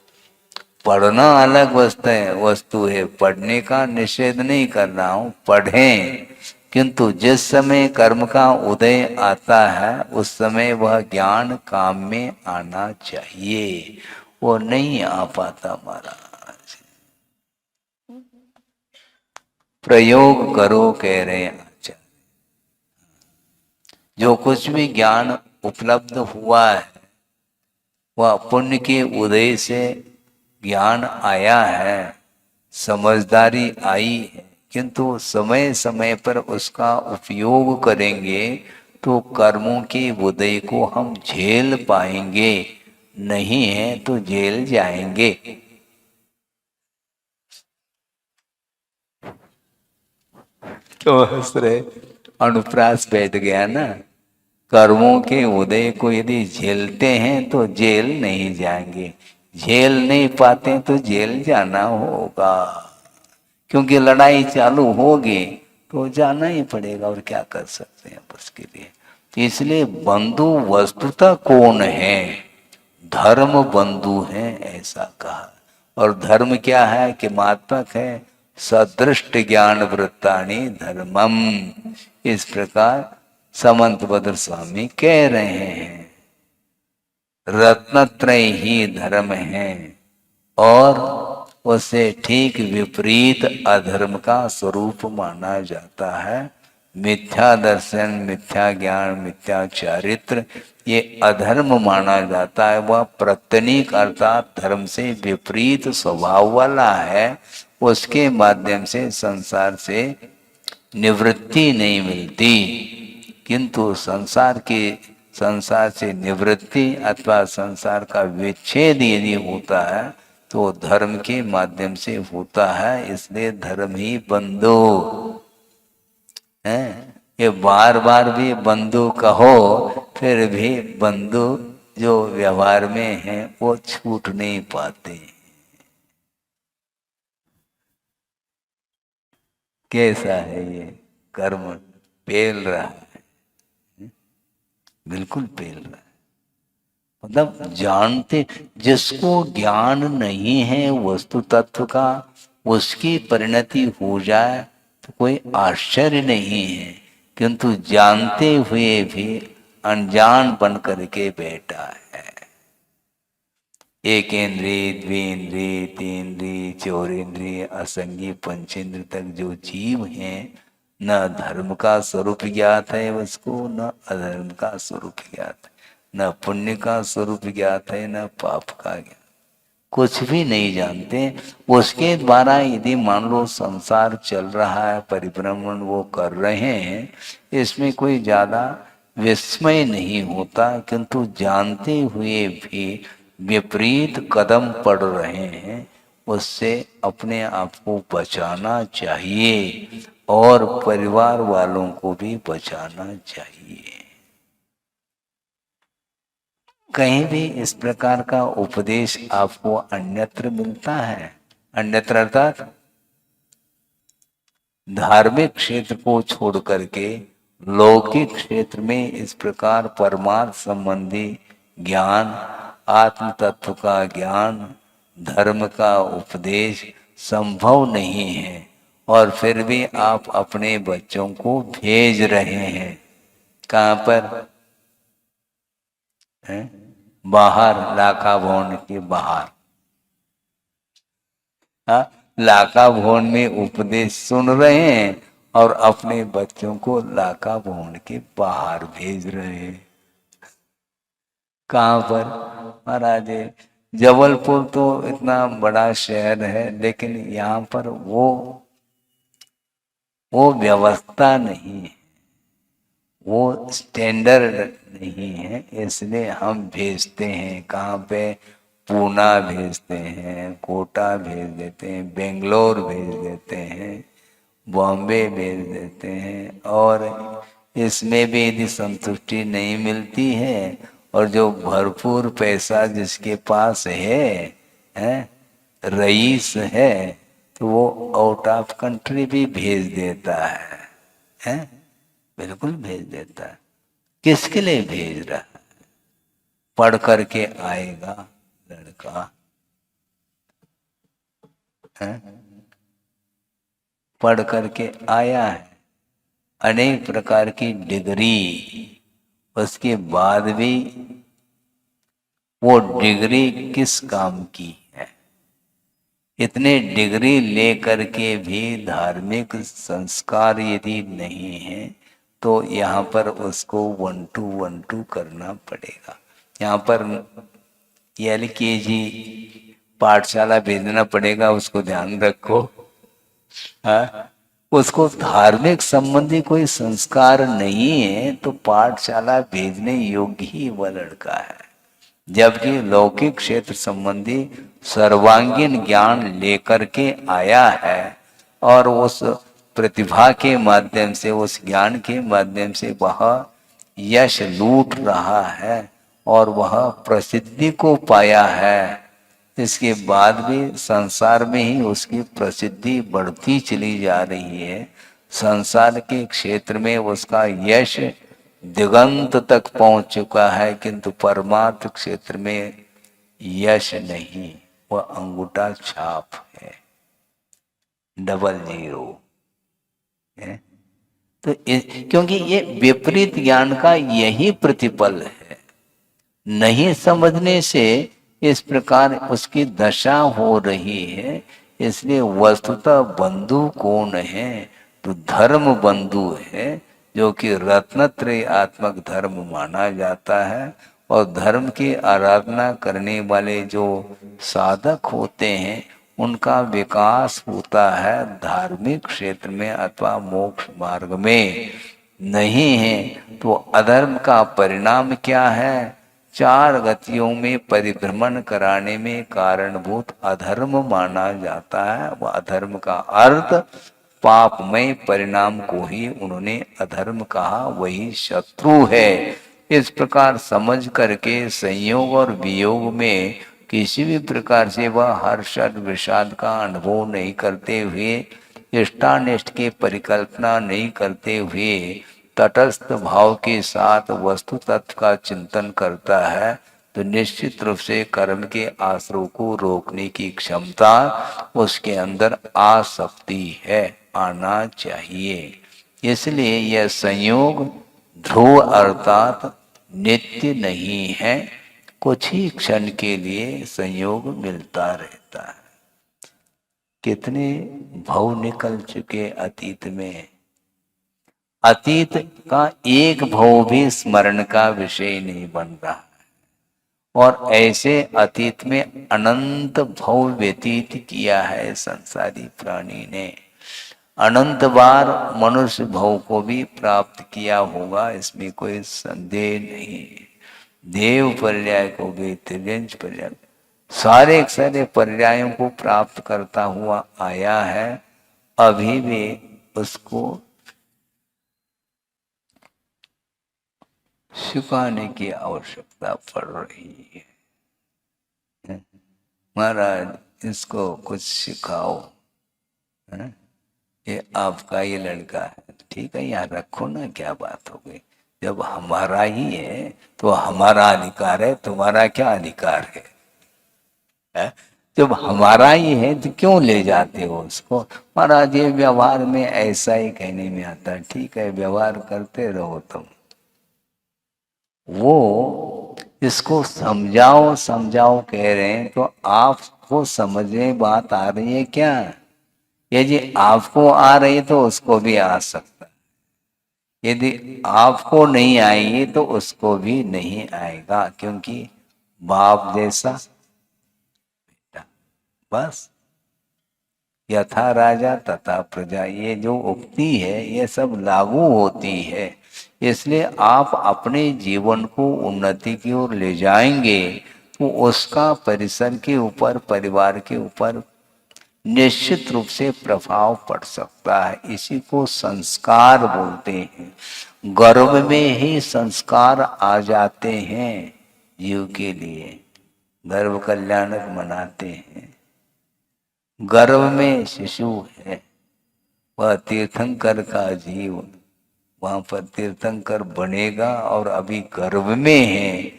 A: पढ़ना अलग वस्तु है, पढ़ने का निषेध नहीं कर रहा हूं, पढ़ें, किंतु जिस समय कर्म का उदय आता है उस समय वह ज्ञान काम में आना चाहिए, वो नहीं आ पाता महाराज। प्रयोग करो कह रहे हैं आचार्य। जो कुछ भी ज्ञान उपलब्ध हुआ है वह पुण्य के उदय से ज्ञान आया है, समझदारी आई है, किंतु समय समय पर उसका उपयोग करेंगे तो कर्मों के उदय को हम झेल पाएंगे, नहीं है तो झेल जाएंगे। क्यों हंस रहे? अनुप्रास बैठ गया ना। कर्मों के उदय को यदि झेलते हैं तो जेल नहीं जाएंगे, झेल नहीं पाते तो जेल जाना होगा, क्योंकि लड़ाई चालू होगी तो जाना ही पड़ेगा, और क्या कर सकते हैं उसके लिए। इसलिए बंधु वस्तुतः कौन है? धर्म बंधु है ऐसा कहा। और धर्म क्या है कि मात्मक है, सदृष्ट ज्ञान वृत्तानि धर्मम, इस प्रकार समंत भद्र स्वामी कह रहे हैं। रत्नत्रय ही धर्म है, और उसे ठीक विपरीत अधर्म का स्वरूप माना जाता है। मिथ्या दर्शन, मिथ्या ज्ञान, मिथ्या चारित्र ये अधर्म माना जाता है। वह प्रत्यनीक अर्थात धर्म से विपरीत स्वभाव वाला है, उसके माध्यम से संसार से निवृत्ति नहीं मिलती। किंतु संसार से निवृत्ति अथवा संसार का विच्छेद यदि होता है तो धर्म के माध्यम से होता है। इसलिए धर्म ही बंधु है। ये बार बार भी बंधु कहो, फिर भी बंधु जो व्यवहार में है वो छूट नहीं पाते। कैसा है ये कर्म? पेल रहा है, बिल्कुल पेल रहा है। मतलब जानते, जिसको ज्ञान नहीं है वस्तु तत्व का, उसकी परिणति हो जाए तो कोई आश्चर्य नहीं है, किंतु जानते हुए भी अनजान बन करके बैठा है। एक इंद्रिय, द्विंद्रिय, तीन्द्रिय, चौरेंद्रिय, असंगी पंचेंद्र तक जो जीव हैं, न धर्म का स्वरूप ज्ञात है उसको, न अधर्म का स्वरूप ज्ञात है, न पुण्य का स्वरूप ज्ञात है, न पाप का ज्ञात, कुछ भी नहीं जानते। उसके द्वारा यदि मान लो संसार चल रहा है, परिभ्रमण वो कर रहे हैं, इसमें कोई ज्यादा विस्मय नहीं होता, किंतु जानते हुए भी विपरीत कदम पड़ रहे हैं, उससे अपने आप को बचाना चाहिए और परिवार वालों को भी बचाना चाहिए। कहीं भी इस प्रकार का उपदेश आपको अन्यत्र मिलता है? अन्यत्र अर्थात धार्मिक क्षेत्र को छोड़ करके लौकिक क्षेत्र में इस प्रकार परमार्थ संबंधी ज्ञान, आत्म तत्व का ज्ञान, धर्म का उपदेश संभव नहीं है, और फिर भी आप अपने बच्चों को भेज रहे हैं। कहाँ पर है? बाहर, लाखा भवन के बाहर। हाँ, लाखा भवन में उपदेश सुन रहे हैं और अपने बच्चों को लाखा भवन के बाहर भेज रहे हैं। कहाँ पर महाराज? जबलपुर तो इतना बड़ा शहर है, लेकिन यहाँ पर वो व्यवस्था नहीं है, वो स्टैंडर्ड नहीं है, इसलिए हम भेजते हैं। कहाँ पे? पूना भेजते हैं, कोटा भेज देते हैं, बेंगलोर भेज देते हैं, बॉम्बे भेज देते हैं, और इसमें भी यदि संतुष्टि नहीं मिलती है और जो भरपूर पैसा जिसके पास है रईस है, तो वो आउट ऑफ कंट्री भी भेज देता है? बिल्कुल भेज देता है। किसके लिए भेज रहा है? पढ़ करके आएगा लड़का, है? पढ़ करके आया है, अनेक प्रकार की डिग्री, उसके बाद भी वो डिग्री किस काम की है? इतने डिग्री लेकर के भी धार्मिक संस्कार यदि नहीं है, तो यहाँ पर उसको 1 to 1 करना पड़ेगा। यहाँ पर LKG पाठशाला भेजना पड़ेगा, उसको ध्यान रखो। हाँ, उसको धार्मिक संबंधी कोई संस्कार नहीं है तो पाठशाला भेजने योग्य ही वह लड़का है, जबकि लौकिक क्षेत्र संबंधी सर्वांगीण ज्ञान लेकर के आया है और उस प्रतिभा के माध्यम से, उस ज्ञान के माध्यम से वह यश लूट रहा है और वह प्रसिद्धि को पाया है। इसके बाद भी संसार में ही उसकी प्रसिद्धि बढ़ती चली जा रही है। संसार के क्षेत्र में उसका यश दिगंत तक पहुंच चुका है, किंतु परमार्थ क्षेत्र में यश नहीं, वह अंगूठा छाप है, 00 है। तो क्योंकि ये विपरीत ज्ञान का यही प्रतिफल है। नहीं समझने से इस प्रकार उसकी दशा हो रही है। इसलिए वस्तुतः बंधु कौन है? तो धर्म बंधु है, जो कि रत्नत्रयात्मक धर्म माना जाता है। और धर्म की आराधना करने वाले जो साधक होते हैं, उनका विकास होता है धार्मिक क्षेत्र में अथवा मोक्ष मार्ग में। नहीं है तो अधर्म का परिणाम क्या है? 4 गतियों में परिभ्रमण कराने में कारणभूत अधर्म माना जाता है। वह अधर्म का अर्थ पापमय परिणाम को ही उन्होंने अधर्म कहा, वही शत्रु है। इस प्रकार समझ करके संयोग और वियोग में किसी भी प्रकार से वह हर्ष विषाद का अनुभव नहीं करते हुए, इष्टानिष्ट की परिकल्पना नहीं करते हुए, तटस्थ भाव के साथ वस्तु तत्व का चिंतन करता है, तो निश्चित रूप से कर्म के आश्रव को रोकने की क्षमता उसके अंदर आ सकती है, आना चाहिए। इसलिए यह संयोग ध्रुव अर्थात नित्य नहीं है, कुछ ही क्षण के लिए संयोग मिलता रहता है। कितने भव निकल चुके अतीत में, अतीत का एक भव भी स्मरण का विषय नहीं बन रहा, और ऐसे अतीत में अनंत भव व्यतीत किया है संसारी प्राणी ने। अनंत बार मनुष्य भव को भी प्राप्त किया होगा, इसमें कोई संदेह नहीं। देव पर्याय को भी, त्रियंच पर्याय, सारे सारे पर्यायों को प्राप्त करता हुआ आया है। अभी भी उसको सिखाने की आवश्यकता पड़ रही है। महाराज इसको कुछ सिखाओ, है? ये आपका ये लड़का है, ठीक है यहाँ रखो ना, क्या बात हो गई। जब हमारा ही है तो हमारा अधिकार है, तुम्हारा क्या अधिकार है? जब हमारा ही है तो क्यों ले जाते हो उसको? महाराज ये व्यवहार में ऐसा ही कहने में आता है, ठीक है व्यवहार करते रहो तुम। वो इसको समझाओ समझाओ कह रहे हैं, तो आपको समझ में बात आ रही है क्या? यदि आपको आ रही तो उसको भी आ सकता, यदि आपको नहीं आएगी तो उसको भी नहीं आएगा, क्योंकि बाप जैसा बेटा। बस यथा राजा तथा प्रजा, ये जो उक्ति है ये सब लागू होती है। इसलिए आप अपने जीवन को उन्नति की ओर ले जाएंगे तो उसका परिसर के ऊपर, परिवार के ऊपर निश्चित रूप से प्रभाव पड़ सकता है। इसी को संस्कार बोलते हैं। गर्भ में ही संस्कार आ जाते हैं जीव के लिए, गर्भ कल्याणक मनाते हैं। गर्भ में शिशु है, वह तीर्थंकर का जीव, वहां पर तीर्थंकर बनेगा, और अभी गर्भ में है,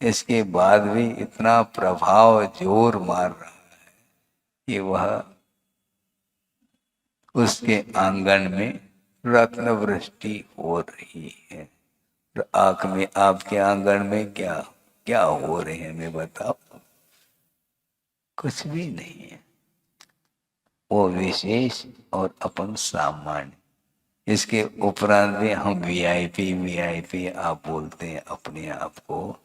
A: इसके बाद भी इतना प्रभाव जोर मार रहा है कि वह उसके आंगन में रत्न वृष्टि हो रही है। आंख में, आपके आंगन में क्या क्या हो रहे हैं मैं बताओ? कुछ भी नहीं है। वो विशेष और अपन सामान्य। इसके उपरांत भी हम वीआईपी वीआईपी आप बोलते हैं अपने आप को,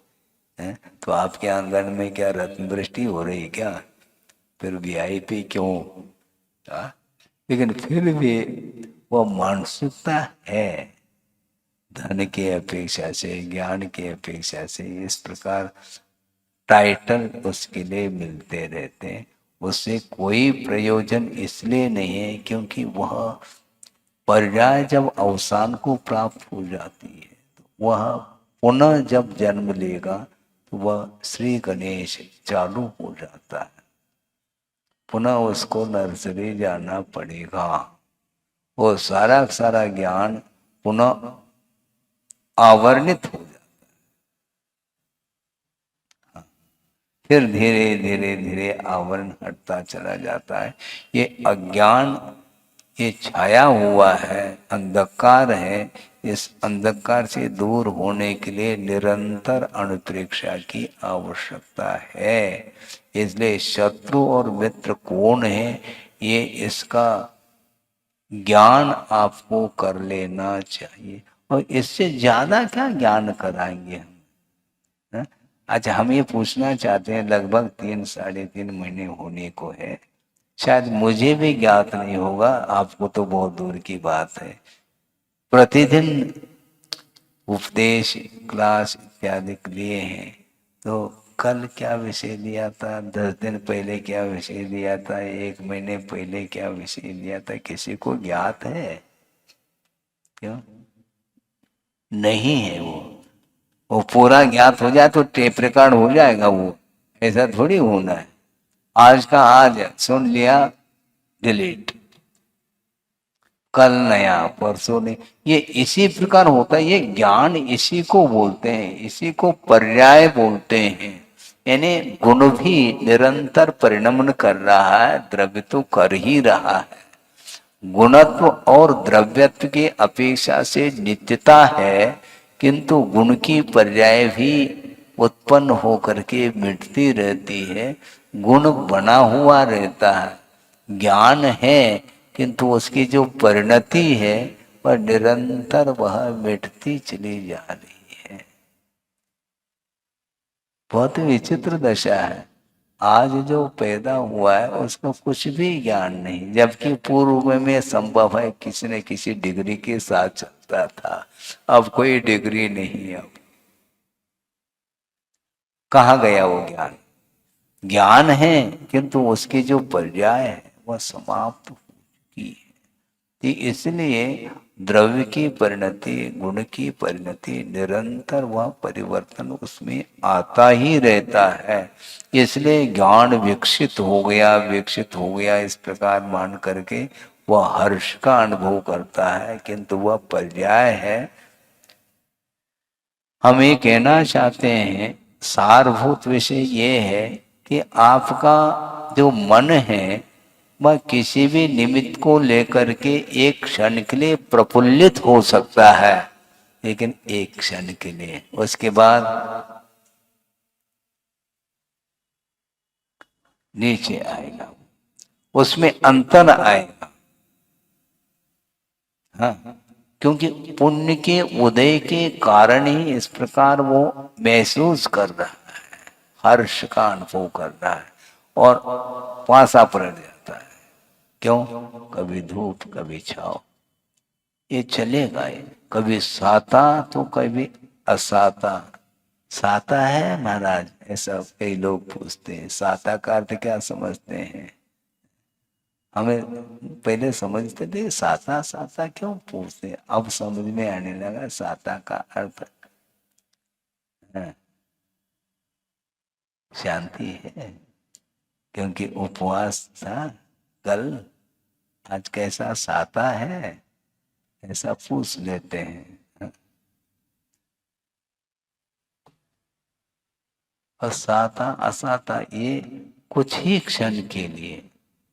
A: है? तो आपके आंगन में क्या रत्न वृष्टि हो रही है क्या? फिर वीआईपी क्यों? लेकिन फिर भी वो मानसिकता है, धन के अपेक्षा से, ज्ञान के अपेक्षा से, इस प्रकार टाइटल उसके लिए मिलते रहते हैं। उससे कोई प्रयोजन इसलिए नहीं है क्योंकि वह पर्याय जब अवसान को प्राप्त हो जाती है तो वह पुनः जब जन्म लेगा तो वह श्री गणेश चालू हो जाता है। पुनः उसको नर्सरी जाना पड़ेगा। वो सारा सारा ज्ञान पुनः आवर्णित हो जाता है। फिर धीरे धीरे धीरे आवरण हटता चला जाता है। ये अज्ञान, ये छाया हुआ है, अंधकार है। इस अंधकार से दूर होने के लिए निरंतर अनुप्रेक्षा की आवश्यकता है। इसलिए शत्रु और मित्र कौन है, ये इसका ज्ञान आपको कर लेना चाहिए। और इससे ज्यादा क्या ज्ञान कराएंगे हम? है? अच्छा, हम ये पूछना चाहते हैं, लगभग 3-3.5 महीने होने को है, शायद मुझे भी ज्ञात नहीं होगा, आपको तो बहुत दूर की बात है। प्रतिदिन उपदेश क्लास इत्यादि लिए हैं, तो कल क्या विषय लिया था, 10 दिन पहले क्या विषय लिया था, 1 महीने पहले क्या विषय लिया था, किसी को ज्ञात है? क्यों नहीं है? वो पूरा ज्ञात हो जाए तो टेप रिकॉर्ड हो जाएगा, वो ऐसा थोड़ी होना है। आज का आज सुन लिया, डिलीट। कल नया परसों नहीं, ये इसी प्रकार होता है। ये ज्ञान इसी को बोलते हैं, इसी को पर्याय बोलते हैं। यानी गुण भी निरंतर परिणमन कर रहा है, द्रव्य तो कर ही रहा है। गुणत्व और द्रव्यत्व की अपेक्षा से नित्यता है, किंतु गुण की पर्याय भी उत्पन्न होकर के मिटती रहती है, गुण बना हुआ रहता है। ज्ञान है, किंतु उसकी जो परिणति है वह निरंतर वह मिटती चली जा रही है। बहुत विचित्र दशा है। आज जो पैदा हुआ है उसको कुछ भी ज्ञान नहीं, जबकि पूर्व में संभव है किसी न किसी डिग्री के साथ चलता था। अब कोई डिग्री नहीं। अब कहाँ गया वो ज्ञान? ज्ञान है, किंतु उसकी जो पर्याय है वह समाप्त हो चुकी है। कि इसलिए द्रव्य की परिणति, गुण की परिणति, निरंतर वह परिवर्तन उसमें आता ही रहता है। इसलिए ज्ञान विकसित हो गया, विकसित हो गया इस प्रकार मान करके वह हर्ष का अनुभव करता है, किंतु वह पर्याय है। हम ये कहना चाहते हैं, सारभूत विषय ये है कि आपका जो मन है वह किसी भी निमित्त को लेकर के एक क्षण के लिए प्रफुल्लित हो सकता है, लेकिन एक क्षण के लिए, उसके बाद नीचे आएगा, उसमें अंतर आएगा। हाँ, क्योंकि पुण्य के उदय के कारण ही इस प्रकार वो महसूस कर रहा है, हर्ष का अनुभव कर रहा है, और पासा पलट जाता है। क्यों? कभी धूप कभी छाव, ये चलेगा। ये कभी साता तो कभी असाता। साता है महाराज, ऐसा कई लोग पूछते हैं, साता का अर्थ क्या समझते हैं? हमें पहले समझते थे साता साता क्यों पूछते, अब समझ में आने लगा साता का अर्थ शांति है। क्योंकि उपवास था कल, आज कैसा साता है, ऐसा पूछ लेते हैं। और साता असाता ये कुछ ही क्षण के लिए,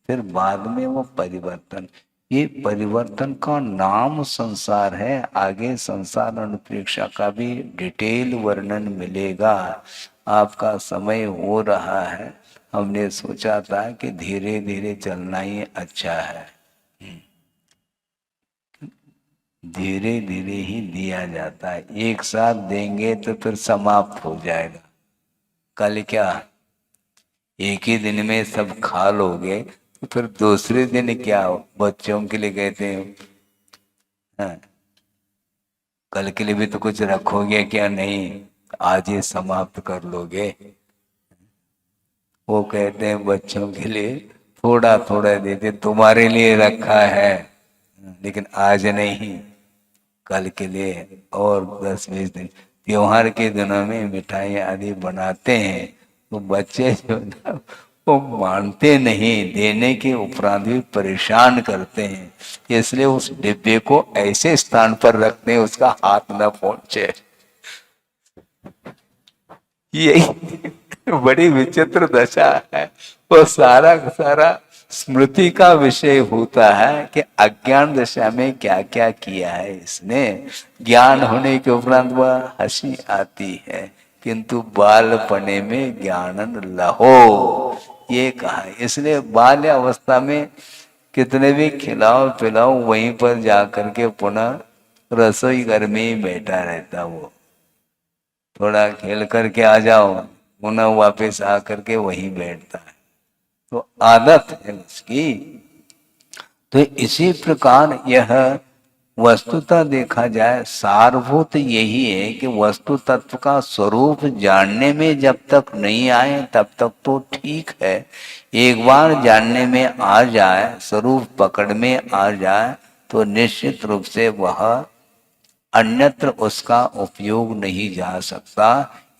A: फिर बाद में वो परिवर्तन। ये परिवर्तन का नाम संसार है। आगे संसार अनुप्रेक्षा का भी डिटेल वर्णन मिलेगा। आपका समय हो रहा है, हमने सोचा था कि धीरे धीरे चलना ही अच्छा है। धीरे धीरे ही दिया जाता है, एक साथ देंगे तो फिर समाप्त हो जाएगा। कल क्या एक ही दिन में सब खा लोगे, तो फिर दूसरे दिन क्या बच्चों के लिए कहते हैं, हाँ, कल के लिए भी तो कुछ रखोगे क्या? नहीं, आज ही समाप्त कर लोगे। वो कहते हैं बच्चों के लिए थोड़ा थोड़ा देते, तुम्हारे लिए रखा है, लेकिन आज नहीं, कल के लिए। और 10-20 दिन त्योहार के दिनों में मिठाई आदि बनाते हैं, तो बच्चे जो ना वो मानते नहीं, देने के उपरांत भी परेशान करते हैं। इसलिए उस डिब्बे को ऐसे स्थान पर रखते हैं उसका हाथ न पहुंचे। यही बड़ी विचित्र दशा है। वो सारा सारा स्मृति का विषय होता है कि अज्ञान दशा में क्या क्या किया है इसने। ज्ञान होने के उपरांत वह हंसी आती है, किंतु बालपने में ज्ञानन लहो, ये कहा। इसलिए बाल्य अवस्था में कितने भी खिलाओ पिलाओ, वहीं पर जाकर के पुनः रसोई घर में ही बैठा रहता। वो थोड़ा खेल करके आ जाओ, पुनः वापस आकर के वहीं बैठता है। तो आदत है उसकी। तो इसी प्रकार यह वस्तुतः देखा जाए, सारभूत यही है कि वस्तु तत्व का स्वरूप जानने में जब तक नहीं आए तब तक तो ठीक है। एक बार जानने में आ जाए, स्वरूप पकड़ में आ जाए, तो निश्चित रूप से वह अन्यत्र उसका उपयोग नहीं जा सकता।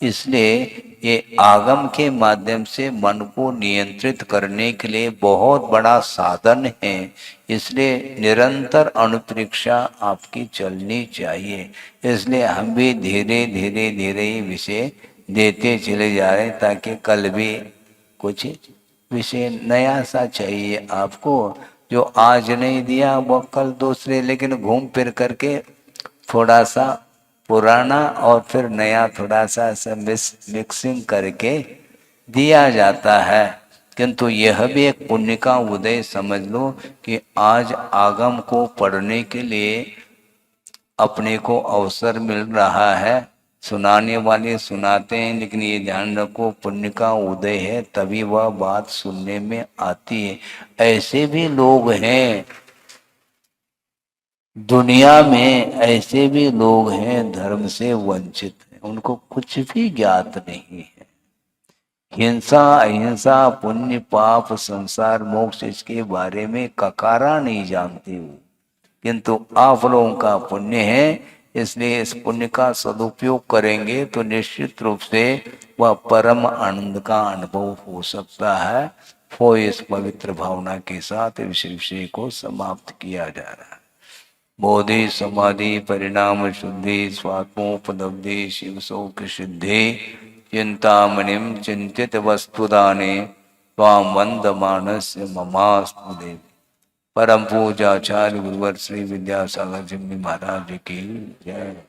A: इसलिए ये आगम के माध्यम से मन को नियंत्रित करने के लिए बहुत बड़ा साधन है। इसलिए निरंतर अनुप्रेक्षा आपकी चलनी चाहिए। इसलिए हम भी धीरे धीरे धीरे ही विषय देते चले जा रहे हैं, ताकि कल भी कुछ विषय नया सा चाहिए आपको। जो आज नहीं दिया वो कल दूसरे, लेकिन घूम फिर करके थोड़ा सा पुराना और फिर नया थोड़ा सा मिक्सिंग करके दिया जाता है। किंतु यह भी एक पुण्य का उदय समझ लो कि आज आगम को पढ़ने के लिए अपने को अवसर मिल रहा है। सुनाने वाले सुनाते हैं, लेकिन ये ध्यान रखो पुण्य का उदय है तभी वह बात सुनने में आती है। ऐसे भी लोग हैं दुनिया में, ऐसे भी लोग हैं धर्म से वंचित हैं, उनको कुछ भी ज्ञात नहीं है। हिंसा अहिंसा पुण्य पाप संसार मोक्ष इसके बारे में ककारा नहीं जानते हो, किंतु आप लोगों का पुण्य है। इसलिए इस पुण्य का सदुपयोग करेंगे तो निश्चित रूप से वह परम आनंद का अनुभव हो सकता है। वो इस पवित्र भावना के साथ इस विषय को समाप्त किया जा रहा है। बोधि समाधि परिणाम शुद्धि स्वात्मोपलब्धि शिव सौख सिद्धि चिंतामणिम चिंतित वस्तुदाने स्वाम वंद मानस्य ममास्तु देव। परम पूज्य आचार्य गुरुवर श्री विद्यासागर जी महाराज की जय।